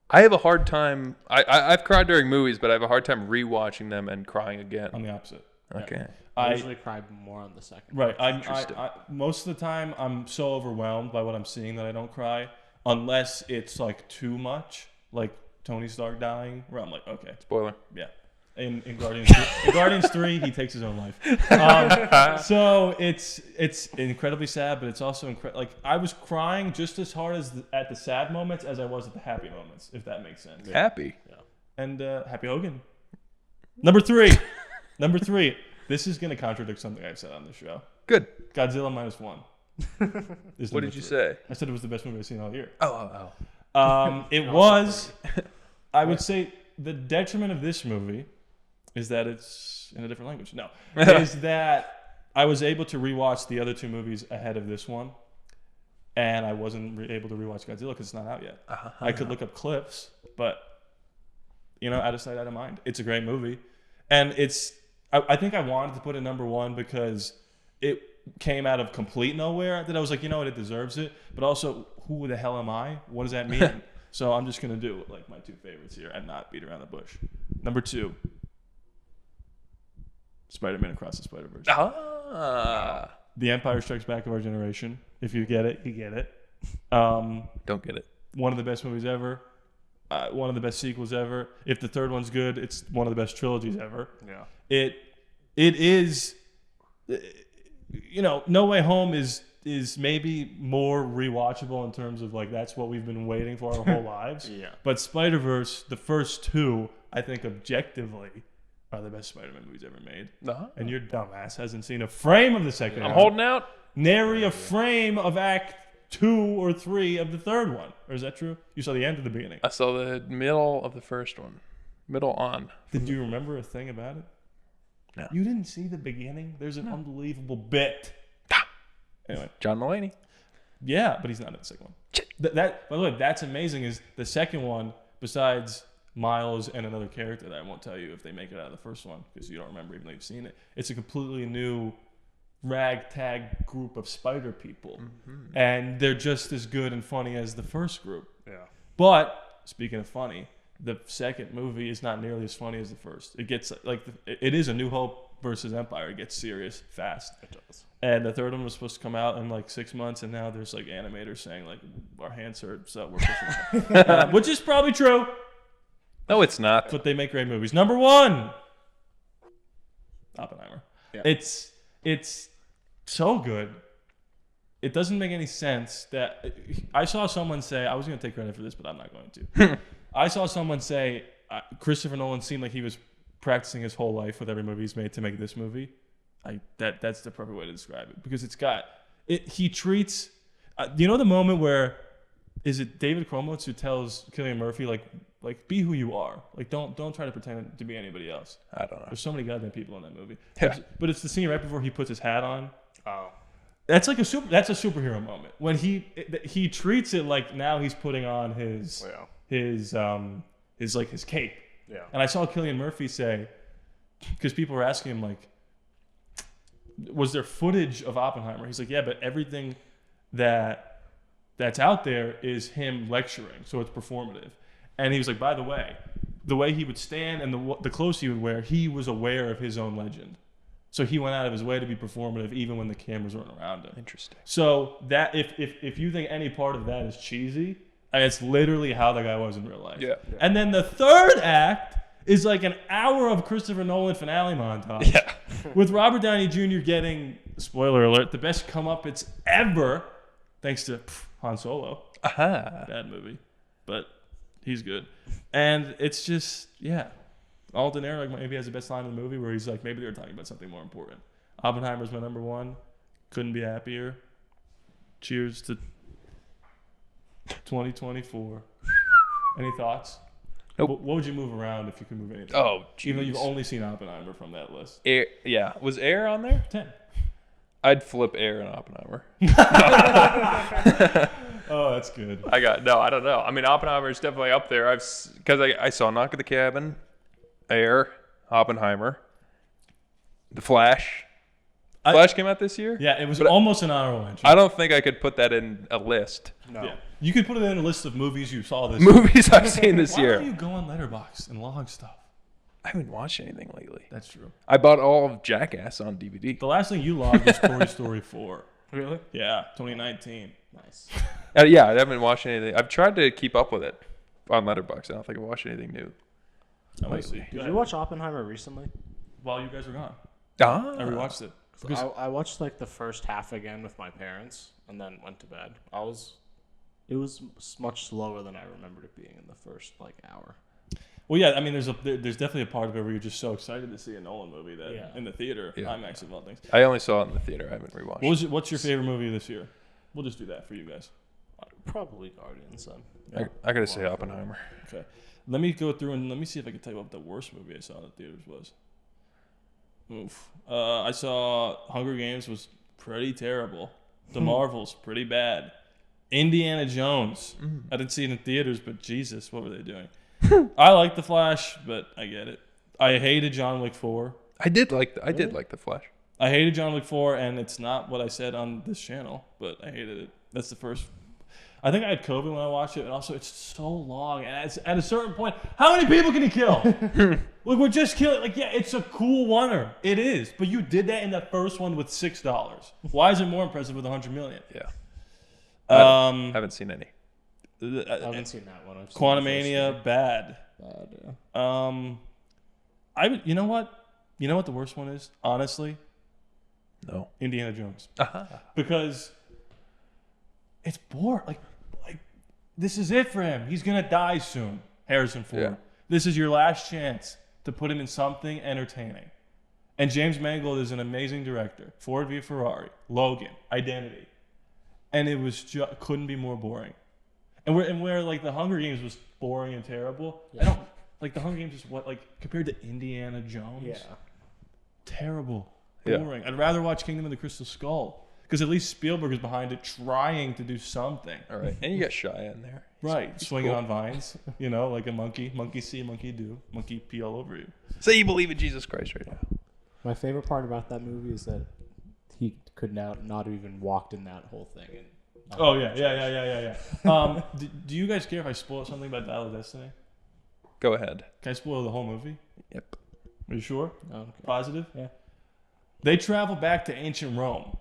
I have a hard time. I've cried during movies, but I have a hard time rewatching them and crying again. I'm the opposite. Okay. I usually cry more on the second. Right. I most of the time I'm so overwhelmed by what I'm seeing that I don't cry unless it's like too much, like Tony Stark dying, where I'm like, okay, Spoiler. yeah. In Guardians 3, he takes his own life. So it's incredibly sad, but it's also like I was crying just as hard at the sad moments as I was at the happy moments, if that makes sense. Happy. Yeah. And Happy Hogan. Number three. This is going to contradict something I've said on this show. Good. Godzilla -1. What did you say? I said it was the best movie I've seen all year. Oh. It was. I would say the detriment of this movie is that it's in a different language. No, is that I was able to rewatch the other two movies ahead of this one, and I wasn't able to rewatch Godzilla because it's not out yet. I could look up clips, but out of sight, out of mind. It's a great movie, and it's. I think I wanted to put it number 1 because it came out of complete nowhere. That I was like, it deserves it. But also, who the hell am I? What does that mean? So I'm just gonna do like my 2 favorites here and not beat around the bush. Number 2, Spider-Man Across the Spider-Verse. The Empire Strikes Back of our generation. If you get it, you get it. Don't get it. One of the best movies ever. One of the best sequels ever. If the third one's good, it's one of the best trilogies ever. Yeah. It is. No Way Home is maybe more rewatchable in terms of like that's what we've been waiting for our whole lives. Yeah. But Spider-Verse, the first 2, I think objectively are the best Spider-Man movies ever made. And your dumbass hasn't seen a frame of the second one. I'm holding out. Nary a frame of Act 2 or 3 of the third one. Or is that true? You saw the end of the beginning. I saw the middle of the first one. Middle on. Did you remember a thing about it? No. You didn't see the beginning? There's an unbelievable bit. Anyway. John Mulaney. Yeah, but he's not in the second one. That by the way, that's amazing is the second one, besides Miles and another character that I won't tell you if they make it out of the first one because you don't remember even though you've seen it. It's a completely new ragtag group of spider people. Mm-hmm. And they're just as good and funny as the first group. Yeah. But speaking of funny, the second movie is not nearly as funny as the first. It gets it is A New Hope versus Empire. It gets serious fast. It does. And the third one was supposed to come out in like 6 months, and now there's like animators saying like our hands hurt, so we're pushing it. Which is probably true. No, it's not. But they make great movies. Number 1, Oppenheimer. Yeah. It's so good. It doesn't make any sense that I saw someone say, I was going to take credit for this, but I'm not going to. I saw someone say Christopher Nolan seemed like he was practicing his whole life with every movie he's made to make this movie. That's the perfect way to describe it because he treats the moment where is it David Krumholtz who tells Cillian Murphy like be who you are, like don't try to pretend to be anybody else. I don't know. There's so many goddamn people in that movie. Yeah. But it's the scene right before he puts his hat on. Oh. That's like that's a superhero moment when he treats it like now he's putting on his cape. Yeah. And I saw Cillian Murphy say, because people were asking him like, was there footage of Oppenheimer? He's like, yeah, but everything that's out there is him lecturing, so it's performative. And he was like, by the way he would stand and the clothes he would wear, he was aware of his own legend. So he went out of his way to be performative even when the cameras weren't around him. Interesting. So that if you think any part of that is cheesy, it's literally how the guy was in real life. Yeah. And then the third act is like an hour of Christopher Nolan finale montage. Yeah. With Robert Downey Jr. getting, spoiler alert, the best comeuppance ever, thanks to Han Solo. Aha. Bad movie, but he's good. And it's just, Alden Ehrenreich maybe has the best line in the movie where he's like, maybe they were talking about something more important. Oppenheimer's my number 1. Couldn't be happier. Cheers to 2024. Any thoughts? Nope. What would you move around if you could move anything? Oh, even though you've jeez. only seen Oppenheimer from that list. Air, yeah. Was Air on there? 10. I'd flip Air and Oppenheimer. Oh, that's good. I don't know. I mean, Oppenheimer is definitely up there. Because I saw Knock at the Cabin, Air, Oppenheimer, The Flash, Flash came out this year? Yeah, it was But almost an honorable mention. I don't think I could put that in a list. No. Yeah. You could put it in a list of movies you saw this Movies I've seen this Why year. don't you go on Letterboxd and log stuff? I haven't watched anything lately. That's true. I bought all of Jackass on DVD. The last thing you logged was Toy Story 4. Really? Yeah, 2019. Nice. Yeah, I haven't watched anything. I've tried to keep up with it on Letterboxd. I don't think I've watched anything new. I might see. Did you watch Oppenheimer recently? While you guys were gone. Ah, I rewatched it. Because I watched like the first half again with my parents, and then went to bed. It was much slower than I remembered it being in the first like hour. well, yeah, I mean, there's definitely a part of it where you're just so excited to see a Nolan movie that Yeah. in the theater, Yeah. IMAX of all things. I only saw it in the theater. I haven't rewatched. What's your favorite movie this year? We'll just do that for you guys. Probably Guardians then. I gotta say Oppenheimer. Okay. Let me go through and let me see if I can tell you what the worst movie I saw in the theaters was. Oof. I saw Hunger Games was pretty terrible. The Marvels, pretty bad. Indiana Jones. I didn't see it in theaters, but Jesus, what were they doing? I like The Flash, but I get it. I hated John Wick 4. I did like the Flash. I hated John Wick 4, and it's not what I said on this channel, but I hated it. That's the first. I think I had COVID when I watched it, and also it's so long. And at a certain point, how many people can you kill? Like, we're just killing. Like, yeah, it's a cool oneer. It is. But you did that in that first one with $6. Why is it more impressive with 100 million? Yeah. Haven't seen any. I haven't seen that one. I've seen Quantumania, bad. the first two. You know what? You know what the worst one is? Honestly, No. Indiana Jones. Aha. Because it's boring. Like this is it for him. He's gonna die soon. Harrison Ford. Yeah. This is your last chance to put him in something entertaining. And James Mangold is an amazing director. Ford v Ferrari, Logan, Identity, and it was couldn't be more boring. And where like the Hunger Games was boring and terrible. Yeah. I don't like the Hunger Games is what like compared to Indiana Jones. Yeah. Terrible. Yeah. Boring. I'd rather watch Kingdom of the Crystal Skull. Because at least Spielberg is behind it trying to do something. All right. And you got Shia in there. Right. Swinging cool. on vines. You know, like a monkey. Monkey see, monkey do. Monkey pee all over you. Say you believe in Jesus Christ right now. My favorite part about that movie is that he could not have even walked in that whole thing. And Oh, yeah. Do you guys care if I spoil something about Dial of Destiny? Go ahead. Can I spoil the whole movie? Yep. Are you sure? Okay. Positive? Yeah. They travel back to ancient Rome.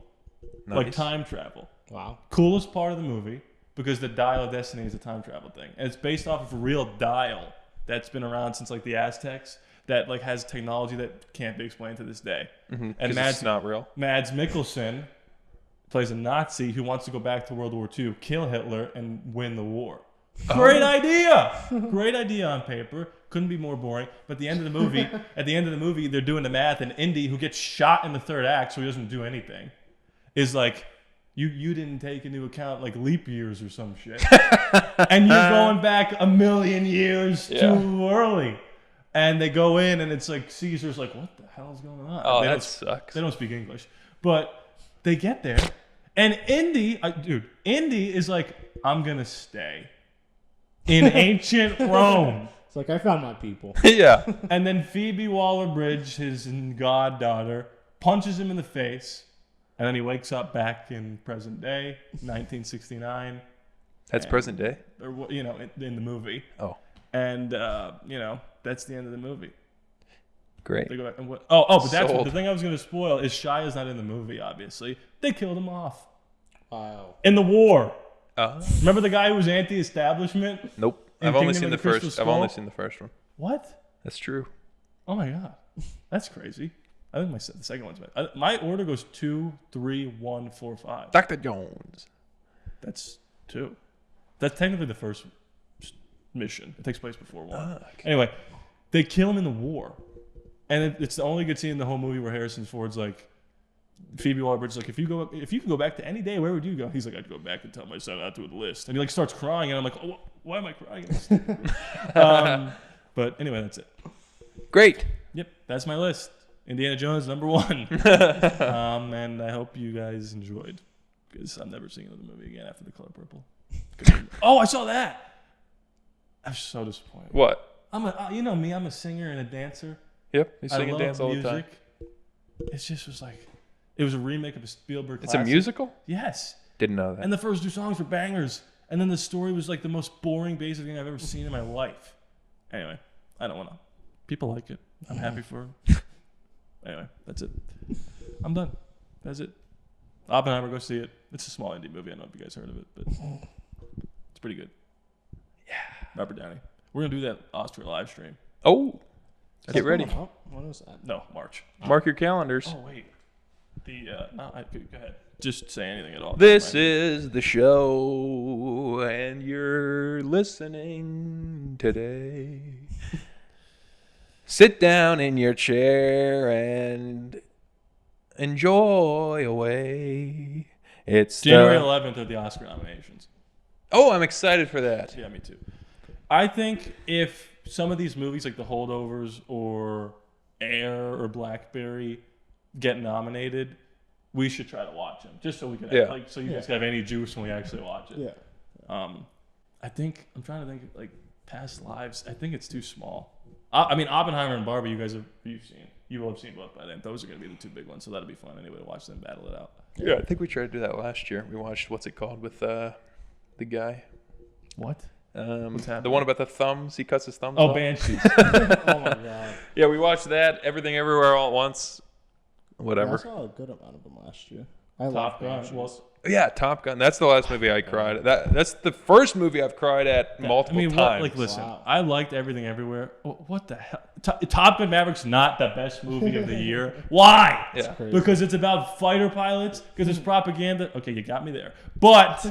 Like Nice. time travel. Wow. Coolest part of the movie because the Dial of Destiny is a time travel thing. And it's based off of a real dial that's been around since like the Aztecs that like has technology that can't be explained to this day. Mm-hmm. And it's not real. Mads Mikkelsen plays a Nazi who wants to go back to World War II, kill Hitler, and win the war. Great idea! Great idea on paper. Couldn't be more boring. But at the end of the movie, they're doing the math, and Indy, who gets shot in the third act, so he doesn't do anything, is like, you didn't take into account like leap years or some shit, and you're going back a million years too early. And they go in, and it's like Caesar's like, what the hell is going on? Oh, They that don't- sucks. They don't speak English, but they get there, and Indy is like, I'm gonna stay in ancient Rome. It's like I found my people. Yeah. And then Phoebe Waller-Bridge, his goddaughter, punches him in the face, and then he wakes up back in present day, 1969, That's present day. or you know, in the movie. Oh, And you know, that's the end of the movie. great. They go back and but that's Sold. the thing I was going to spoil is Shia's not in the movie. Obviously, they killed him off Wow. in the war. Uh, Remember the guy who was anti-establishment? nope. In I've only Kingdom seen of the the Crystal first. I've only Skull? seen the first one. What? That's true. Oh my god, that's crazy. I think the second one's better. My order goes 2, 3, 1, 4, 5. Dr. Jones. That's 2. That's technically the first mission. It takes place before 1. Okay. Anyway, they kill him in the war, and it's the only good scene in the whole movie where Harrison Ford's like, Phoebe Waller-Bridge is like, if you could go back to any day, where would you go? He's like, I'd go back and tell my son not to enlist. And he like starts crying, and I'm like, oh, why am I crying? But anyway, that's it. Great. Yep, that's my list. Indiana Jones, number 1. And I hope you guys enjoyed, because I'm never seeing another movie again after The Color Purple. Oh, I saw that. I'm so disappointed. What? You know me, I'm a singer and a dancer. Yep. You I sing and love dance all music. the time. It just was like, It was a remake of a Spielberg It's a classic. musical? Yes. Didn't know that. And the first 2 songs were bangers. And then the story was like the most boring, basic thing I've ever seen in my life. Anyway, I don't want to. People like it. I'm happy for it. Anyway, that's it. I'm done. That's it. Oppenheimer, go see it. It's a small indie movie. I don't know if you guys heard of it, but it's pretty good. Yeah. Robert Downey. We're going to do that Oscar live stream. Oh, get ready. What is that? No, March. Mark your calendars. Oh, wait. Go ahead. Just say anything at all. This is the show, and you're listening today. Sit down in your chair and enjoy away. It's January 11th are the Oscar nominations. Oh, I'm excited for that. Yeah, me too. I think if some of these movies like The Holdovers or Air or Blackberry get nominated, we should try to watch them just so we can so you guys have any juice when we actually watch it. Yeah. I think I'm trying to think like Past Lives. I think it's too small. I mean Oppenheimer and Barbie. You've seen. You will have seen both by then. Those are going to be the 2 big ones, so that'll be fun anyway to watch them battle it out. Yeah, I think we tried to do that last year. We watched what's it called with the guy. What? What's happening? The one about the thumbs. He cuts his thumbs Oh, off. Banshees. Oh my god. Yeah, we watched that. Everything Everywhere All at Once. Whatever. I saw a good amount of them last year. I Top love Gun. Banshees. Well, Yeah, Top Gun. That's the last movie I cried at. That's the first movie I've cried at multiple times. Like, listen, Wow. I liked Everything Everywhere. What the hell? Top Gun Maverick's not the best movie of the year. Why? Yeah. Crazy. Because it's about fighter pilots. Because it's propaganda. Okay, you got me there. But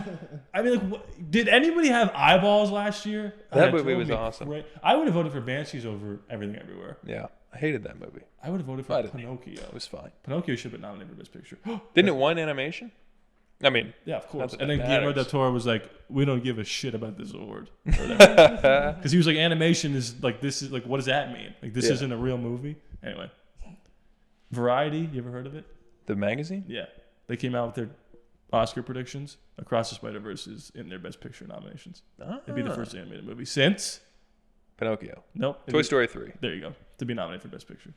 I mean, like, did anybody have eyeballs last year? That movie drove was me awesome. I would have voted for Banshees over Everything Everywhere. Yeah, I hated that movie. I would have voted I for didn't. Pinocchio. It was fine. Pinocchio should have been nominated for Best Picture. Didn't it win animation? I mean, Yeah, of course. that And then matters. Guillermo del Toro was like, "We don't give a shit about this award," because he was like, "Animation is like this is like what does that mean? Like this Yeah. isn't a real movie." Anyway, Variety, you ever heard of it? the magazine. Yeah, they came out with their Oscar predictions. Across the Spider-Verse is in their Best Picture nominations. It'd be the first animated movie since Pinocchio. nope. Toy Story 3. There you go. To be nominated for Best Picture.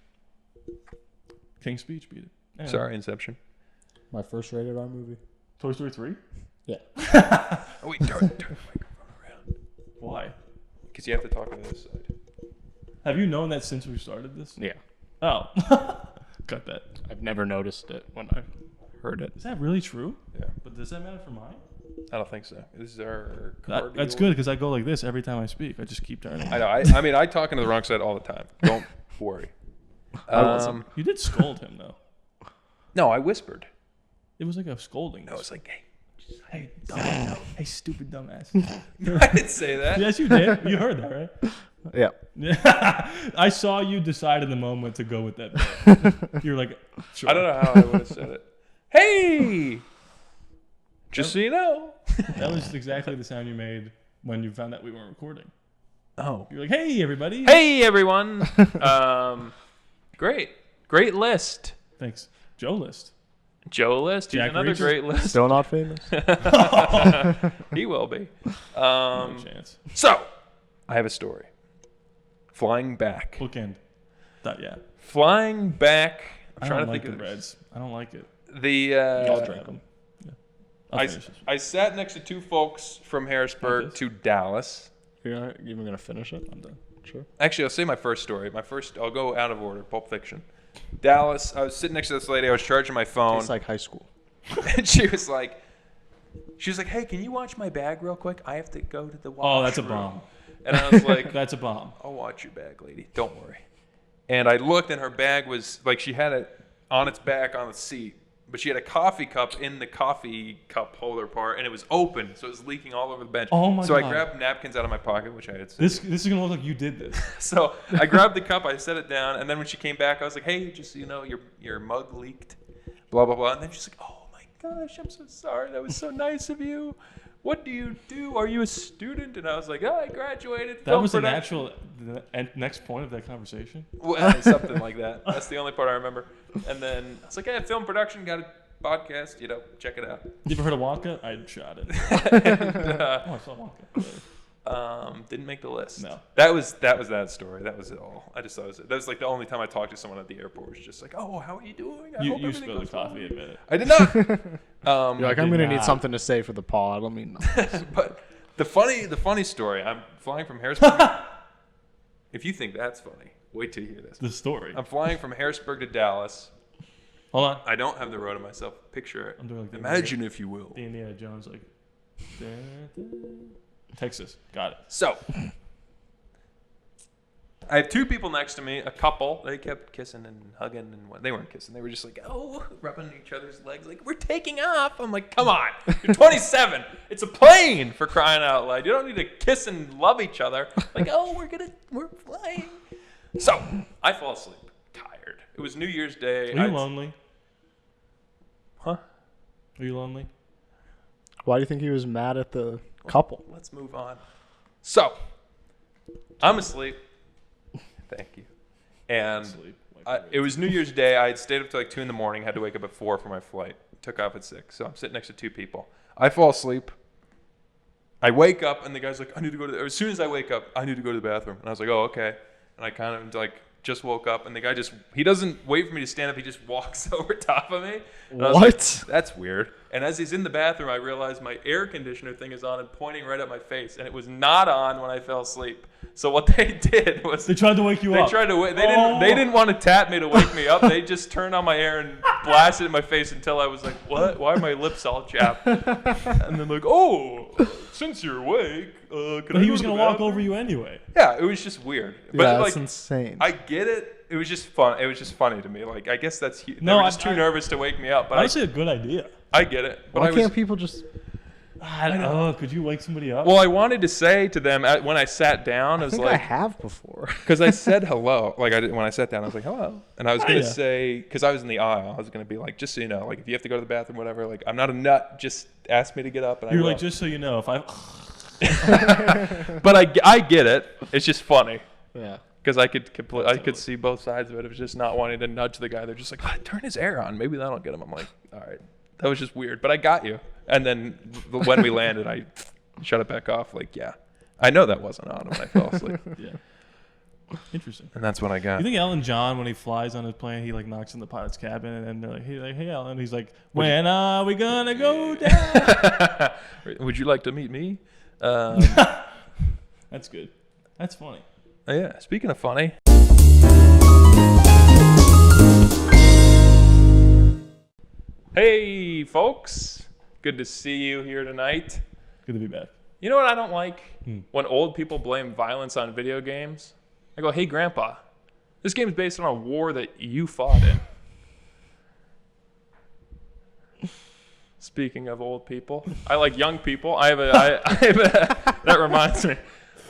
King's Speech beat it. Anyway, Sorry, Inception. My first rated R movie. Toy Story 3. Yeah. Oh wait, turn the microphone around. Why? Because you have to talk on this side. Have you known that since we started this? Yeah. Oh, cut that. I've never noticed it when I heard it. Is that really true? Yeah. But does that matter for mine? I don't think so. This is our That's good because I go like this every time I speak. I just keep turning. I know. I mean, I talk into the wrong side all the time. Don't worry. You did scold him though. No, I whispered. It was like a scolding. No, it's like, hey. hey, dumbass. Hey, stupid dumbass. I didn't say that. Yes, you did. You heard that, right? Yeah. Yeah. I saw you decide in the moment to go with that bit. You're like, sure. I don't know how I would have said it. Hey! Just so you know. That was exactly the sound you made when you found out we weren't recording. Oh. You're like, hey, everybody. Hey, everyone. Great list. Thanks. Joe List. Joe List. He's Jack another Reacher? great list. Still not famous? He will be. No chance. So, I have a story. Flying back. Bookend. Yeah. Flying back. I I'm trying don't to like think the of Reds. I don't like it. the. I'll drink them. I'll I, finish this. I sat next to two folks from Harrisburg Like this? to Dallas. You're even going to finish it? I'm done. Sure. Actually, I'll say my first story. I'll go out of order. Pulp Fiction. Dallas. I was sitting next to this lady. I was charging my phone. It's like high school. And she was like, hey, can you watch my bag real quick? I have to go to the washroom. Oh, that's a bomb. And I was like, That's a bomb. I'll watch your bag, lady. Don't worry. And I looked, and her bag was like she had it on its back on the seat, but she had a coffee cup in the coffee cup holder part, and it was open, so it was leaking all over the bench. Oh my So I God. grabbed napkins out of my pocket, which I had. This is gonna look like you did this. So I grabbed the cup, I set it down, and then when she came back, I was like, hey, just so you know, your mug leaked, blah, blah, blah. And then she's like, oh my gosh, I'm so sorry. That was so nice of you. What do you do? Are you a student? And I was like, oh, I graduated. That film was the production." next point of that conversation. Well, something like that. That's the only part I remember. And then I was like, hey, film production, got a podcast, check it out. You ever heard of Wonka? I shot it. And, Oh, I saw Wonka. Didn't make the list. No. That was that story. That was it all. I just thought that was like the only time I talked to someone at the airport. Was just like, oh, how are you doing? I hope You everything spilled the goes well." coffee, admit it. I did not. You're like, I'm gonna need not. something to say for the pod. Let me know. But the funny story. I'm flying from Harrisburg. If you think that's funny, wait till you hear this. The story. I'm flying from Harrisburg to Dallas. Hold on. I don't have the road to myself. Picture it. I'm doing like the Imagine, if you will. The Indiana Jones, like, Texas. Got it. So, I have two people next to me, a couple. They kept kissing and hugging, and they weren't kissing. They were just like, oh, rubbing each other's legs, like, we're taking off. I'm like, come on, you're 27. It's a plane, for crying out loud. You don't need to kiss and love each other. Like, oh, we're flying. So, I fall asleep, tired. It was New Year's Day. Are you lonely? Huh? Are you lonely? Why do you think he was mad at the couple? Let's move on. So, I'm asleep. Thank you. And it was New Year's Day. I had stayed up till like 2 in the morning, had to wake up at 4 for my flight. Took off at 6. So I'm sitting next to two people. I fall asleep. I wake up, and the guy's like, I need to go to as soon as I wake up, I need to go to the bathroom. And I was like, oh, okay. And I kind of like just woke up, and the guy he doesn't wait for me to stand up. He just walks over top of me. And I was like, that's weird. And as he's in the bathroom, I realized my air conditioner thing is on and pointing right at my face. And it was not on when I fell asleep. So what they did was They tried to wake you up. they tried to they didn't want to tap me to wake me up. They just turned on my air and blasted it in my face until I was like, what? Why are my lips all chapped? And then like, oh, since you're awake, But he was going to walk over you anyway. Yeah, it was just weird. But Yeah, like, that's insane. I get it. It was just fun. It was just funny to me. Like, I guess they No, were just too nervous to wake me up. But Honestly, a good idea. I get it. But Why can't people just... I don't know. Could you wake somebody up? Well, I wanted to say to them when I sat down, I was I think I like, have before. because I said hello. Like when I sat down, I was like, hello. And I was going to Yeah. say, because I was in the aisle, I was going to be like, just so you know, like if you have to go to the bathroom, whatever, like I'm not a nut. Just ask me to get up. And You're I will. like, just so you know, if I... But I get it. It's just funny. Yeah. Because I could see both sides of it. It was just not wanting to nudge the guy. They're just like, turn his air on. Maybe that'll get him. I'm like, all right. That was just weird. But I got you. And then when we landed, I shut it back off. Like, yeah. I know that wasn't on when I fell asleep. Yeah. Interesting. And that's what I got. You think Elton John, when he flies on his plane, he like knocks in the pilot's cabin, and then they're like, hey, Ellen. He's like, when are we gonna go down? Would you like to meet me? That's good. That's funny. Oh, yeah. Speaking of funny. Hey, folks. Good to see you here tonight. Good to be back. You know what I don't like? When old people blame violence on video games. I go, hey, Grandpa, this game is based on a war that you fought in. Speaking of old people, I like young people. That reminds me.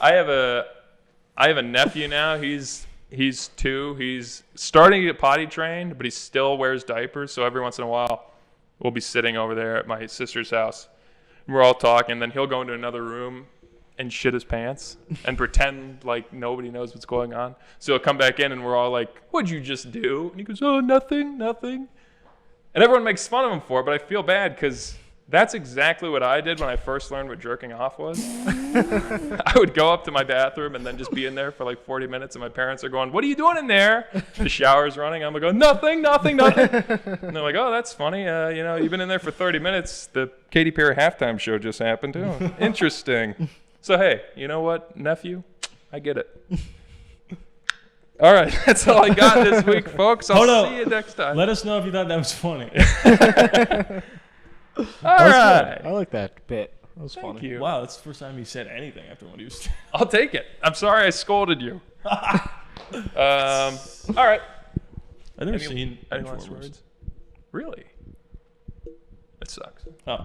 I have a nephew now. He's 2. He's starting to get potty trained, but he still wears diapers. So every once in a while, we'll be sitting over there at my sister's house. And we're all talking. And then he'll go into another room and shit his pants and pretend like nobody knows what's going on. So he'll come back in and we're all like, what'd you just do? And he goes, oh, nothing. And everyone makes fun of him for it, but I feel bad because that's exactly what I did when I first learned what jerking off was. I would go up to my bathroom and then just be in there for like 40 minutes, and my parents are going, what are you doing in there? The shower's running. I'm going, nothing. And they're like, oh, that's funny. You've been in there for 30 minutes. The Katy Perry halftime show just happened, too. Interesting. So, hey, you know what, nephew? I get it. All right, that's all I got this week, folks. I'll see you next time. Let us know if you thought that was funny. All right. I like that bit. That was Thank funny. you. Wow, that's the first time he said anything after what he was. I'll take it. I'm sorry I scolded you. All right. I've never seen Any last Transformers. words? Really? It sucks. Oh.